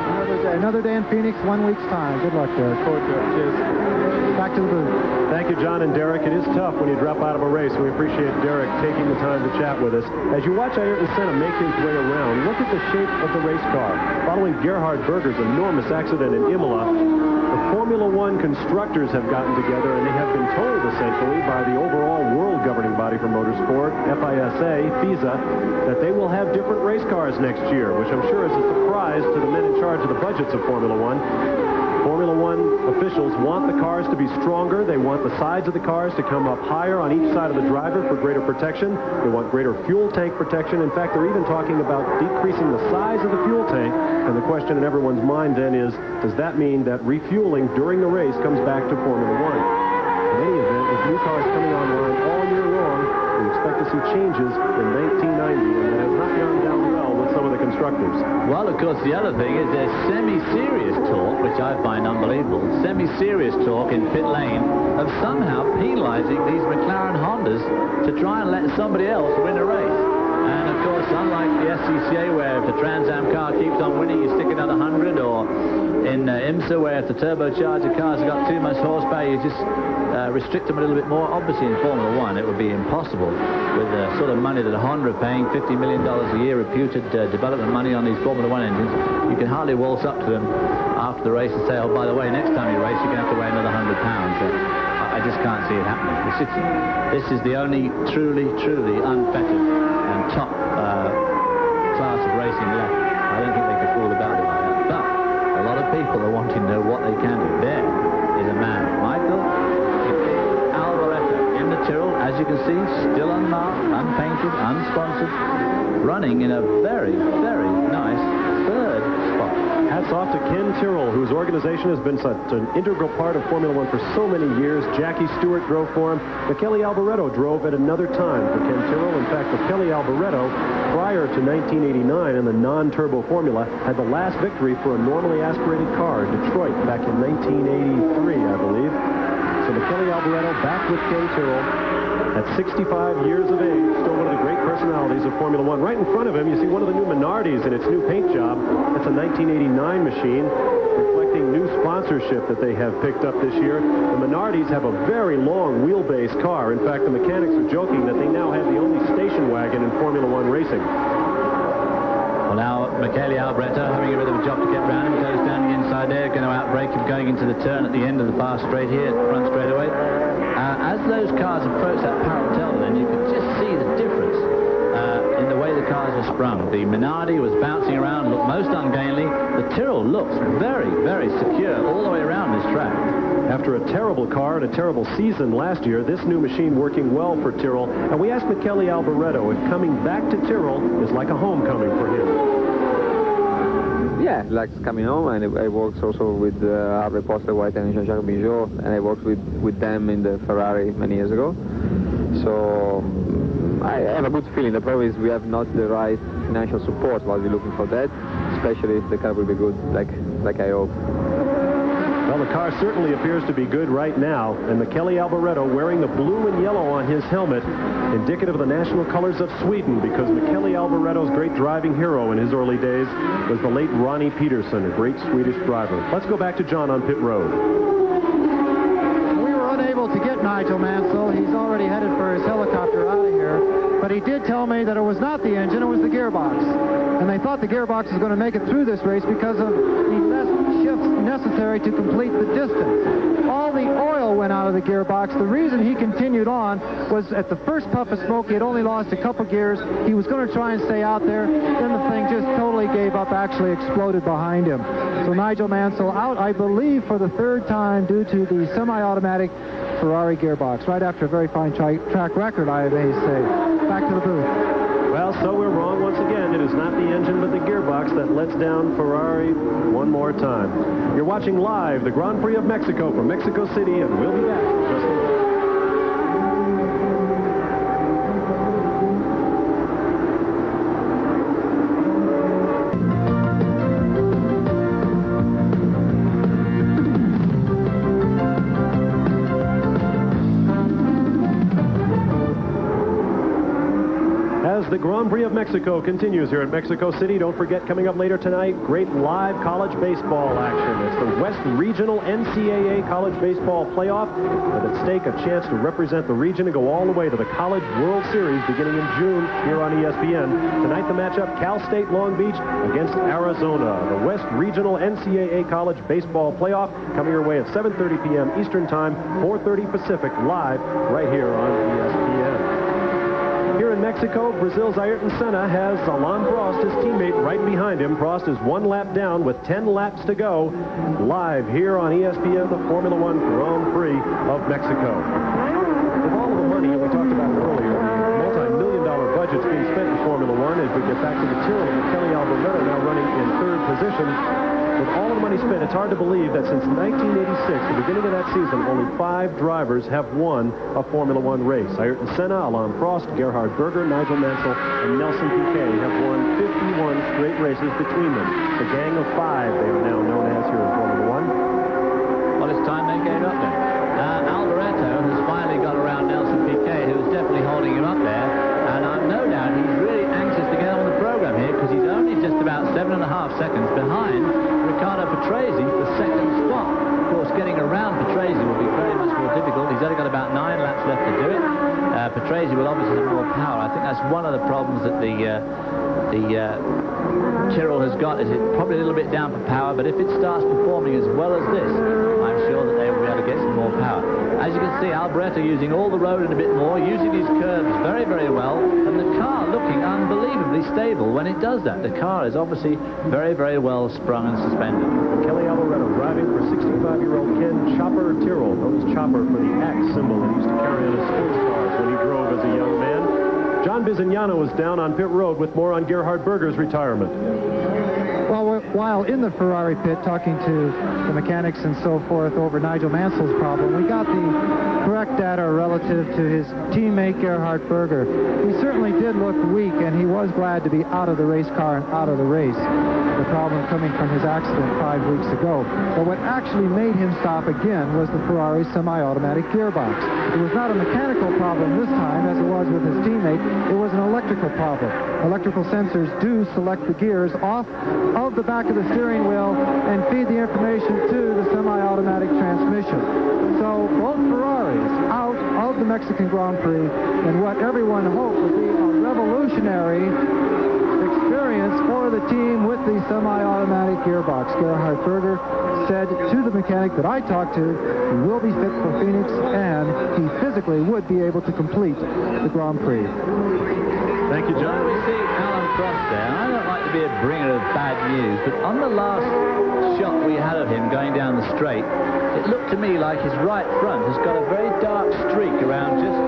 Another day in Phoenix, 1 week's time. Good luck, Derek. Cheers. Back to the booth. Thank you, John and Derek. It is tough when you drop out of a race. We appreciate Derek taking the time to chat with us. As you watch Ayrton Senna make his way around, look at the shape of the race car. Following Gerhard Berger's enormous accident in Imola, the Formula One constructors have gotten together, and they have been told, essentially, by the overall world governing body for motorsport, FISA, that they will have different race cars next year, which I'm sure is a surprise to the men in charge of the budgets of Formula One. Formula One officials want the cars to be stronger. They want the sides of the cars to come up higher on each side of the driver for greater protection. They want greater fuel tank protection. In fact, they're even talking about decreasing the size of the fuel tank. And the question in everyone's mind then is, does that mean that refueling during the race comes back to Formula One? In any event, with new cars coming online all year long, we expect to see changes in 1990, and that has not gone down well with some of the constructors. Well, of course, the other thing is there's semi-serious talk, which I find unbelievable, semi-serious talk in pit lane of somehow penalizing these McLaren Hondas to try and let somebody else win a race. And, of course, unlike the SCCA, where if the Trans Am car keeps on winning, you stick another 100, or in IMSA, where if the turbocharger cars have got too much horsepower, you just restrict them a little bit more. Obviously, in Formula One, it would be impossible with the sort of money that Honda are paying, $50 million a year reputed development money on these Formula One engines. You can hardly waltz up to them after the race and say, oh, by the way, next time you race, you're going to have to weigh another 100 pounds. I just can't see it happening. This is the only truly unfettered and top class of racing left. I don't think they could fool about it like that. But a lot of people are wanting to know what they can do. There is a man, Michael Alboreto, in the Tyrrell, as you can see, still unmarked, unpainted, unsponsored, running in a very, very nice third spot. Hats off to Ken Tyrrell, whose organization has been such an integral part of Formula One for so many years. Jackie Stewart drove for him. Michele Alboreto drove at another time for Ken Tyrrell. In fact, Michele Alboreto, prior to 1989 in the non-turbo formula, had the last victory for a normally aspirated car in Detroit back in 1983, I believe. So Michele Alboreto back with Ken Tyrrell at 65 years of age, still one of the great personalities of Formula One. Right in front of him, you see one of the new Minardis in its new paint job. That's a 1989 machine, reflecting new sponsorship that they have picked up this year. The Minardis have a very long wheelbase car. In fact, the mechanics are joking that they now have the only station wagon in Formula One racing. Well, now Michele Alboreto having a bit of a job to get round him. Goes standing inside there, going to outbrake him going into the turn at the end of the fast straight here, front straightaway. As those cars approach that parallel, then you could just see the difference in the way the cars are sprung. The Minardi was bouncing around, looked most ungainly. The Tyrrell looks very, very secure all the way around this track. After a terrible car and a terrible season last year, this new machine working well for Tyrrell. And we asked Michele Alboreto if coming back to Tyrrell is like a homecoming for him. Yeah, like coming home, and I worked also with Harvey Poster White and Jean-Jacques Bijot, and I worked with them in the Ferrari many years ago. So I have a good feeling. The problem is we have not the right financial support while we're looking for that, especially if the car will be good, like I hope. Well, the car certainly appears to be good right now, and Michele Alboreto wearing the blue and yellow on his helmet, indicative of the national colors of Sweden, because Michele Alboreto's great driving hero in his early days was the late Ronnie Peterson, a great Swedish driver. Let's go back to John on pit road. We were unable to get Nigel Mansell. He's already headed for his helicopter out of here. But he did tell me that it was not the engine, it was the gearbox. And they thought the gearbox was going to make it through this race because of the less shifts necessary to complete the distance. All the oil went out of the gearbox. The reason he continued on was at the first puff of smoke, he had only lost a couple gears. He was going to try and stay out there. Then the thing just totally gave up, actually exploded behind him. So Nigel Mansell out, I believe, for the third time due to the semi-automatic Ferrari gearbox, right after a very fine track record, I may say. Back to the booth. Well, so we're wrong once again. It is not the engine, but the gearbox that lets down Ferrari one more time. You're watching live the Grand Prix of Mexico from Mexico City, and we'll be back in just a minute. The Grand Prix of Mexico continues here at Mexico City. Don't forget, coming up later tonight, great live college baseball action. It's the West Regional NCAA College Baseball Playoff, with at stake a chance to represent the region and go all the way to the College World Series beginning in June here on ESPN. Tonight, the matchup, Cal State Long Beach against Arizona. The West Regional NCAA College Baseball Playoff coming your way at 7:30 p.m. Eastern Time, 4:30 Pacific, live right here on ESPN. Here in Mexico, Brazil's Ayrton Senna has Alain Prost, his teammate, right behind him. Prost is one lap down with 10 laps to go. Live here on ESPN, the Formula One Grand Prix of Mexico. With all of the money we talked about earlier, the multi-million-dollar budgets being spent in Formula One, as we get back to the Tyrrell, Michele Alboreto now running in third position. With all of the money spent, it's hard to believe that since 1986, the beginning of that season, only 5 drivers have won a Formula One race. Ayrton Senna, Alain Prost, Gerhard Berger, Nigel Mansell, and Nelson Piquet have won 51 straight races between them. The gang of 5 they are now known as here in Formula One. Well, it's time they gave up then. Alboreto has finally got around Nelson Piquet, who was definitely holding him up there. And I've no doubt he's really anxious to get on the program here, because he's only just about 7.5 seconds behind Riccardo Patrese for second spot. Of course, getting around Patrese will be very much more difficult. He's only got about 9 laps left to do it. Patrese will obviously have more power. I think that's one of the problems that the Tyrrell has got, is it's probably a little bit down for power, but if it starts performing as well as this, I'm sure that they will be able to get some more power. As you can see Alboreto using all the road and a bit more, using his curves very, very well, and the car looking unbelievably stable when it does that. The car is obviously very, very well sprung and suspended. Kelly Alboreto driving for 65-year-old Ken Chopper Tyrrell, known as Chopper for the axe symbol that he used to carry on his sports cars when he drove as a young man. John Bizignano is down on pit road with more on Gerhard Berger's retirement. Well, while in the Ferrari pit talking to the mechanics and so forth over Nigel Mansell's problem, we got the correct data relative to his teammate Gerhard Berger. He certainly did look weak, and he was glad to be out of the race car and out of the race. The problem coming from his accident 5 weeks ago. But what actually made him stop again was the Ferrari semi-automatic gearbox. It was not a mechanical problem this time, as it was with his teammate. It was an electrical problem. Electrical sensors do select the gears off of the back of the steering wheel and feed the information to the semi-automatic transmission. So both Ferraris out of the Mexican Grand Prix in what everyone hoped would be a revolutionary experience for the team with the semi-automatic gearbox. Gerhard Berger said to the mechanic that I talked to, he will be fit for Phoenix, and he physically would be able to complete the Grand Prix. Thank you, John. We see Alan Prost there. I don't like to be a bringer of bad news, but on the last shot we had of him going down the straight, it looked to me like his right front has got a very dark streak around just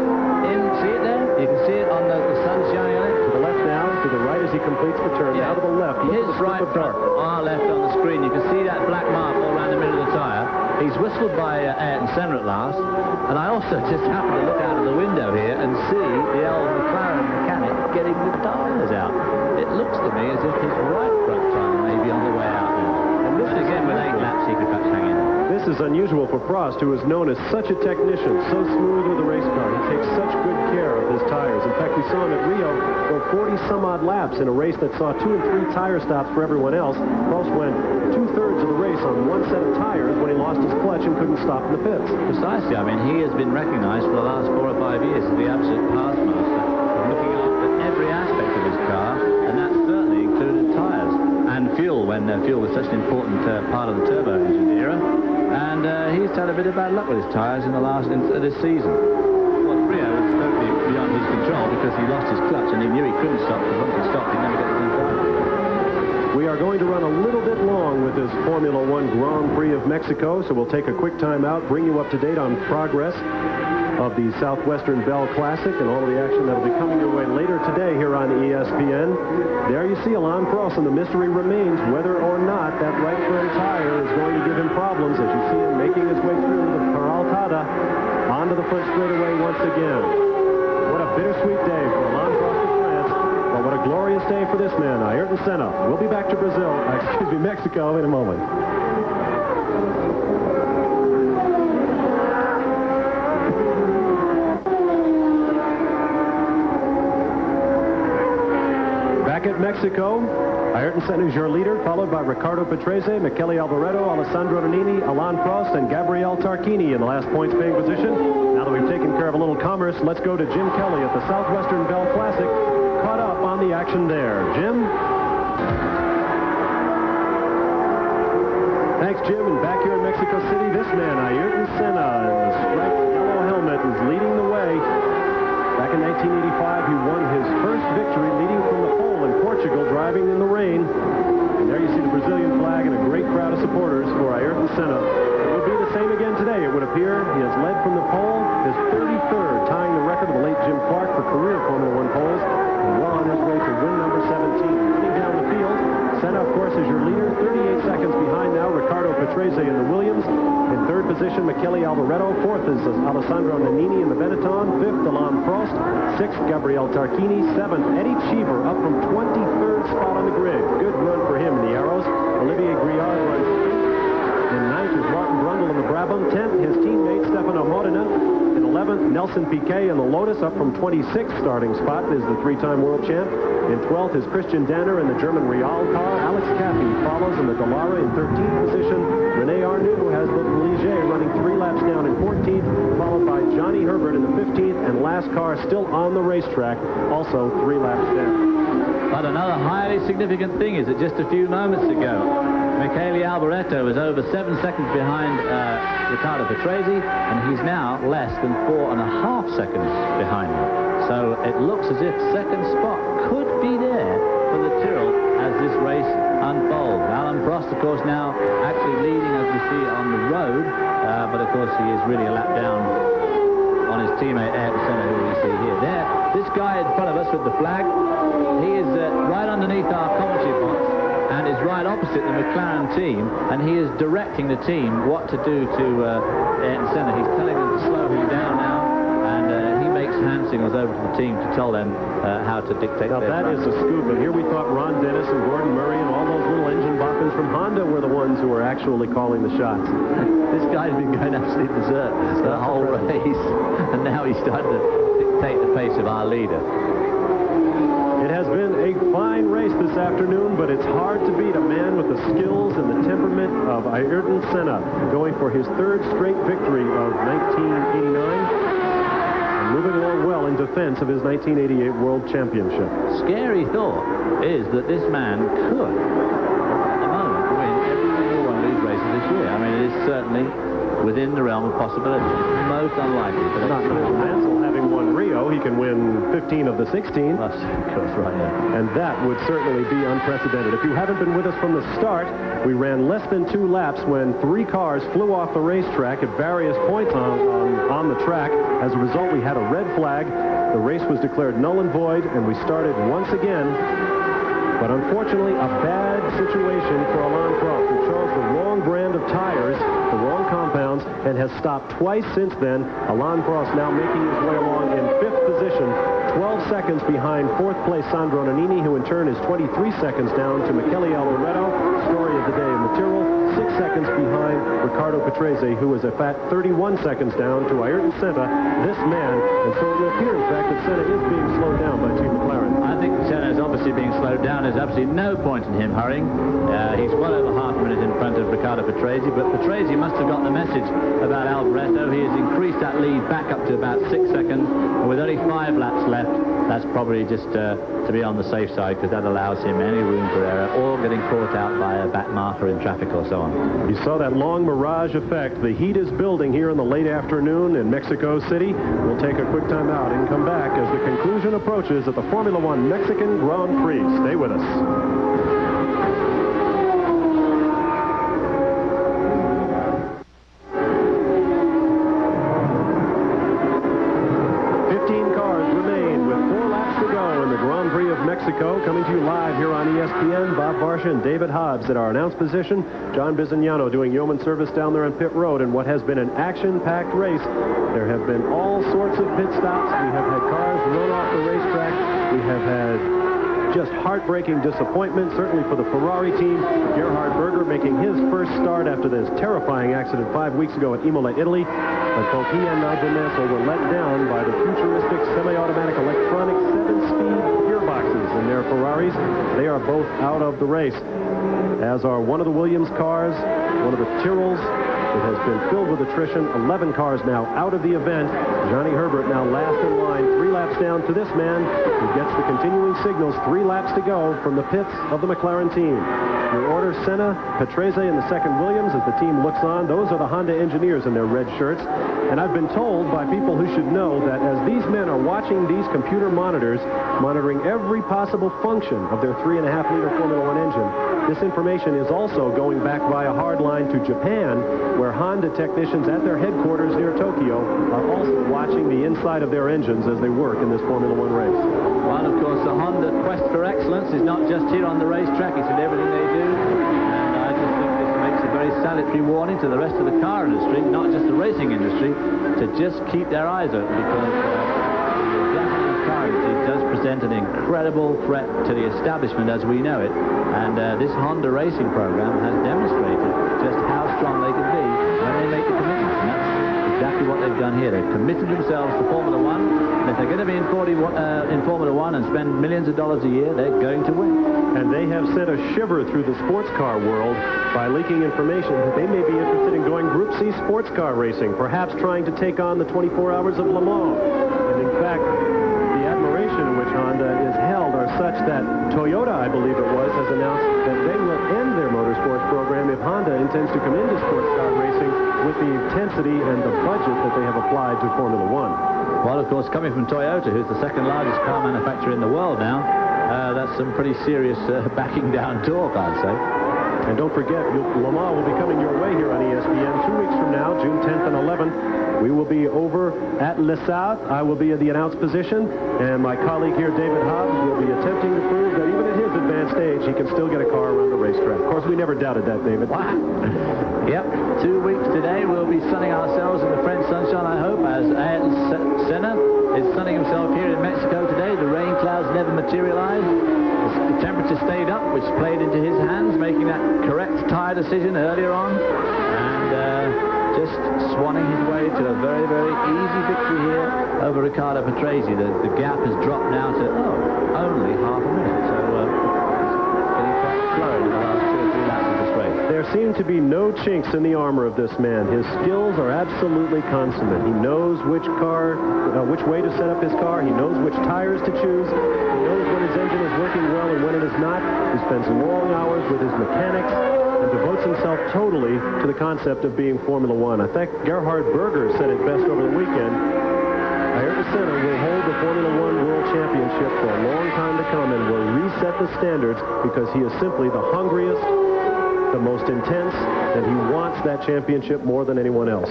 in. See it there? You can see it on the sun shining on it. To the left now, to the right as he completes the turn. Now to the left. His right front, our left on the screen. You can see that black mark all around the middle of the tyre. He's whistled by Ayrton Senna at last, and I also just happened to look out of the window here and see the old McLaren mechanic getting the tyres out. It looks to me as if his right front tyre may be on the way out now. And this again with 8 laps he could perhaps hang in. This is unusual for Prost, who is known as such a technician, so smooth with a race car. He takes such good care of his tires. In fact, we saw him at Rio go 40-some-odd laps in a race that saw 2 and 3 tire stops for everyone else. Prost went 2/3 of the race on one set of tires when he lost his clutch and couldn't stop in the pits. Precisely. I mean, he has been recognized for the last 4 or 5 years as the absolute taskmaster, looking after every aspect of his car, and that certainly included tires and fuel, when fuel was such an important part of the turbo engine era. And he's had a bit of bad luck with his tires in the last this season. Well, Rio was totally beyond his control because he lost his clutch and he knew he couldn't stop, because once he stopped he'd never get the thing going. We are going to run a little bit long with this Formula One Grand Prix of Mexico, so we'll take a quick time out, bring you up to date on progress of the Southwestern Bell Classic and all of the action that will be coming your way later today here on ESPN. There you see Alain Prost, and the mystery remains whether or not that right front tire is going to give him problems, as you see him making his way through the Peraltada onto the front straightaway once again. What a bittersweet day for Alain Prost of France, but what a glorious day for this man, Ayrton Senna. We'll be back to Mexico in a moment. At Mexico, Ayrton Senna is your leader, followed by Riccardo Patrese, Michele Alboreto, Alessandro Nannini, Alain Prost, and Gabriele Tarquini in the last points-paying position. Now that we've taken care of a little commerce, let's go to Jim Kelly at the Southwestern Bell Classic, caught up on the action there. Jim? Thanks, Jim. And back here in Mexico City, this man, Ayrton Senna, in the striped yellow helmet, is leading the way. Back in 1985, he won his first victory leading from the pole in Portugal, driving in the rain. And there you see the Brazilian flag and a great crowd of supporters for Ayrton Senna. It would be the same again today, it would appear. He has led from the pole, his 33rd, tying the record of the late Jim Clark for career Formula One poles, and well on his way to win number 17. Running down the field, Senna, of course, is your leader, 38 seconds behind now, Riccardo Patrese in the Williams. In third position, Michele Alboreto. Fourth is Alessandro Nannini in the Benetton. Fifth, Alain Prost. Sixth, Gabriele Tarquini. Seventh, Eddie Cheever up from 23rd spot on the grid. Good run for him in the Arrows. Olivier Griard runs in ninth is Martin Brundle in the Brabham. 10th, his teammate Stefano Modena. In 11th, Nelson Piquet in the Lotus, up from 26th starting spot, is the 3-time world champ. In 12th is Christian Danner in the German Real car. Alex Caffey follows in the Dallara in 13th position. Rene Arnoux has the Ligier running 3 laps down in 14th, followed by Johnny Herbert in the 15th, and last car still on the racetrack, also 3 laps down. But another highly significant thing is that just a few moments ago, Michele Alboreto is over 7 seconds behind Riccardo Patrese, and he's now less than 4.5 seconds behind him. So it looks as if second spot could be there for the Tyrrell as this race unfolds. Alain Prost, of course, now actually leading, as we see, on the road, but of course he is really a lap down on his teammate Ayrton Senna, who we see here. There, this guy in front of us with the flag, he is right underneath our commentary box and is right opposite the McLaren team, and he is directing the team what to do to Ayrton Senna. He's telling them to slow him down now, and he makes hand signals over to the team to tell them how to dictate. Now that is a scoop, and here we thought Ron Dennis and Gordon Murray and all those little engine boppins from Honda were the ones who were actually calling the shots. This guy's been going absolutely berserk the whole race, and now he's starting to dictate the pace of our leader. It has been a fine race this afternoon, but it's hard to beat a man with the skills and the temperament of Ayrton Senna, going for his third straight victory of 1989, and moving along well in defense of his 1988 World Championship. Scary thought is that this man could, at the moment, win every single one of these races this year. I mean, it is certainly within the realm of possibility. It's most unlikely. But not Nigel Mansell having won Rio. He can win 15 of the 16. That's right, yeah. And that would certainly be unprecedented. If you haven't been with us from the start, we ran less than 2 laps when 3 cars flew off the racetrack at various points on the track. As a result, we had a red flag. The race was declared null and void, and we started once again. But unfortunately, a bad situation for Alain Prost, who chose the wrong brand of tires, the wrong compounds, and has stopped twice since then. Alain Prost now making his way along in 5th position, 12 seconds behind 4th place Sandro Nannini, who in turn is 23 seconds down to Michele Alboreto, story of the day in the Tyrrell, 6 seconds behind Riccardo Patrese, who is a fat 31 seconds down to Ayrton Senna, this man. And so it will appear, in fact, that Senna is being slowed down by Team McLaren. I think Senna is obviously being slowed down. There's absolutely no point in him hurrying. He's well over half a minute in front of Riccardo Patrese, but Patrese must have got the message about Alboreto. He has increased that lead back up to about 6 seconds, and with only 5 laps left, that's probably just to be on the safe side, because that allows him any room for error or getting caught out by a back marker in traffic or so on. You saw that long mirage effect. The heat is building here in the late afternoon in Mexico City. We'll take a quick time out and come back as the conclusion approaches at the Formula One Mexican Grand Prix. Stay with us. Mexico, coming to you live here on ESPN. Bob Barsha and David Hobbs at our announce position. John Bizignano doing yeoman service down there on pit road in what has been an action-packed race. There have been all sorts of pit stops. We have had cars run off the racetrack. We have had just heartbreaking disappointment, certainly for the Ferrari team. Gerhard Berger making his first start after this terrifying accident 5 weeks ago at Imola, Italy. But both he and Nigel Mansell were let down by the futuristic semi-automatic electronic 7-speed gearboxes in their Ferraris. They are both out of the race, as are one of the Williams cars, one of the Tyrrells. It has been filled with attrition. 11 cars now out of the event. Johnny Herbert now last in line, 3 laps down to this man, who gets the continuing signals, 3 laps to go from the pits of the McLaren team. In order, Senna, Patrese, and the second Williams as the team looks on. Those are the Honda engineers in their red shirts. And I've been told by people who should know that as these men are watching these computer monitors, monitoring every possible function of their 3.5-liter Formula One engine, this information is also going back via hard line to Japan, where Honda technicians at their headquarters near Tokyo are also watching the inside of their engines as they work in this Formula One race. Well, of course, the Honda quest for excellence is not just here on the racetrack, it's in everything they do. And I just think this makes a very salutary warning to the rest of the car industry, not just the racing industry, to just keep their eyes open, because the Japanese car industry does present an incredible threat to the establishment as we know it. And this Honda racing program has demonstrated just how strong they can be when they make the commitment. And that's exactly what they've done here. They've committed themselves to Formula One. And if they're going to be in Formula One and spend millions of dollars a year, they're going to win. And they have sent a shiver through the sports car world by leaking information that they may be interested in going Group C sports car racing, perhaps trying to take on the 24 Hours of Le Mans. And in fact, the admiration in which Honda is held are such that Toyota, I believe it was, has announced that they will end their motorsports program if Honda intends to come into sports car racing with the intensity and the budget that they have applied to Formula One. Well, of course, coming from Toyota, who's the second largest car manufacturer in the world now, that's some pretty serious backing down talk, I'd say. And don't forget, Le Mans will be coming your way here on ESPN 2 weeks from now, June 10th and 11th. We will be over at Les Sauts. I will be in the announce position, and my colleague here, David Hobbs, will be attempting to prove that even at his advanced age, he can still get a car around the racetrack. Of course, we never doubted that, David. Wow. Yep, 2 weeks today, we'll be sunning ourselves in the French sunshine, I hope, as Ayrton Senna is sunning himself here in Mexico today. The rain clouds never materialized. The temperature stayed up, which played into his hands, making that correct tyre decision earlier on, and just swanning his way to a very, very easy victory here over Riccardo Patrese. The gap has dropped now to only half a minute, so it's getting quite flowing in the last 2 or 3 laps of this race. There seem to be no chinks in the armor of this man. His skills are absolutely consummate. He knows which way to set up his car. He knows which tires to choose. He knows when his engine is working well and when it is not. He spends long hours with his mechanics and devotes himself totally to the concept of being Formula One. I think Gerhard Berger said it best over the weekend. Ayrton Senna will hold the Formula One World Championship for a long time to come and will reset the standards because he is simply the hungriest, the most intense, and he wants that championship more than anyone else.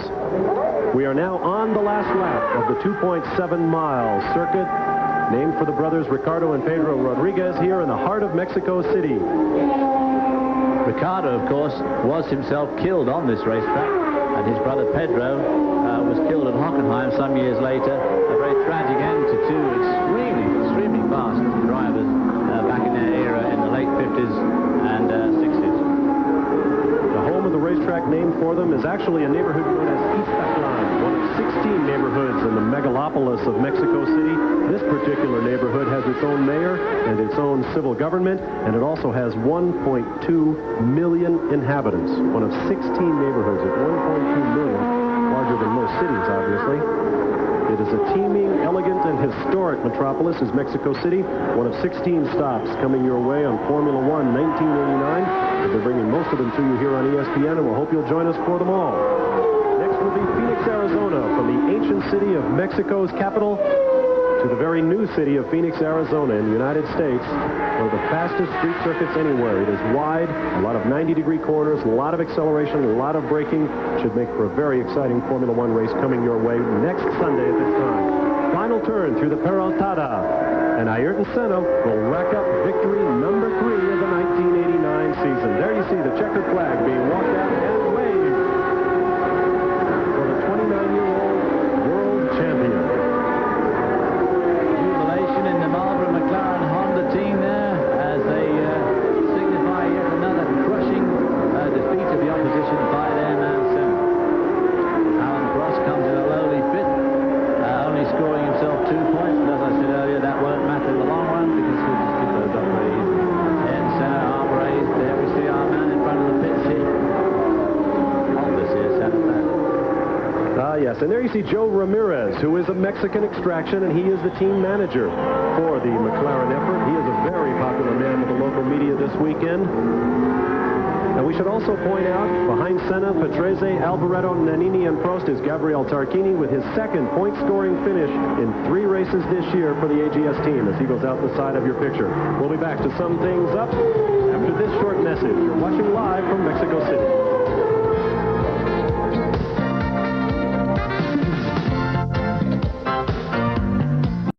We are now on the last lap of the 2.7-mile circuit, named for the brothers Ricardo and Pedro Rodríguez, here in the heart of Mexico City. Ricardo, of course, was himself killed on this racetrack, and his brother Pedro was killed at Hockenheim some years later. A very tragic end to two extremely fast drivers back in their era in the late 50s and 60s. The home of the racetrack named for them is actually a neighborhood known as Iztaclan, one of 16 neighborhoods in the megalopolis of Mexico City. This particular neighborhood has its own mayor and its own civil government, and it also has 1.2 million inhabitants. One of 16 neighborhoods at 1.2 million, larger than most cities, obviously. It is a teeming, elegant, and historic metropolis is Mexico City, one of 16 stops coming your way on Formula One 1989. We'll be bringing most of them to you here on ESPN, and we'll hope you'll join us for them all. Next will be Phoenix, Arizona, from the ancient city of Mexico's capital to the very new city of Phoenix, Arizona in the United States, one of the fastest street circuits anywhere. It is wide, a lot of 90-degree corners, a lot of acceleration, a lot of braking. Should make for a very exciting Formula One race coming your way next Sunday at this time. Final turn through the Peraltada, and Ayrton Senna will rack up victory number 3 of the 1989 season. There you see the checkered flag being walked out and waved for the 29-year-old world champion. In the Marlboro McLaren Honda team there as they signify yet another crushing defeat of the opposition by their man Senna. Alan Prost comes in a lowly 5th, only scoring himself 2 points, but as I said earlier, that won't matter in the long run because we'll just keep those up very easy. And Senna, arm raised, there we see our man in front of the pits here. Honda's here, Senna. Yes, and there you see Joe Ramirez, who is of Mexican extraction, and he is the team manager for the McLaren effort. He is a very popular man with the local media this weekend. And we should also point out, behind Senna, Patrese, Alboreto, Nannini, and Prost is Gabriel Tarquini with his second point-scoring finish in 3 races this year for the AGS team as he goes out the side of your picture. We'll be back to sum things up after this short message. You're watching live from Mexico City.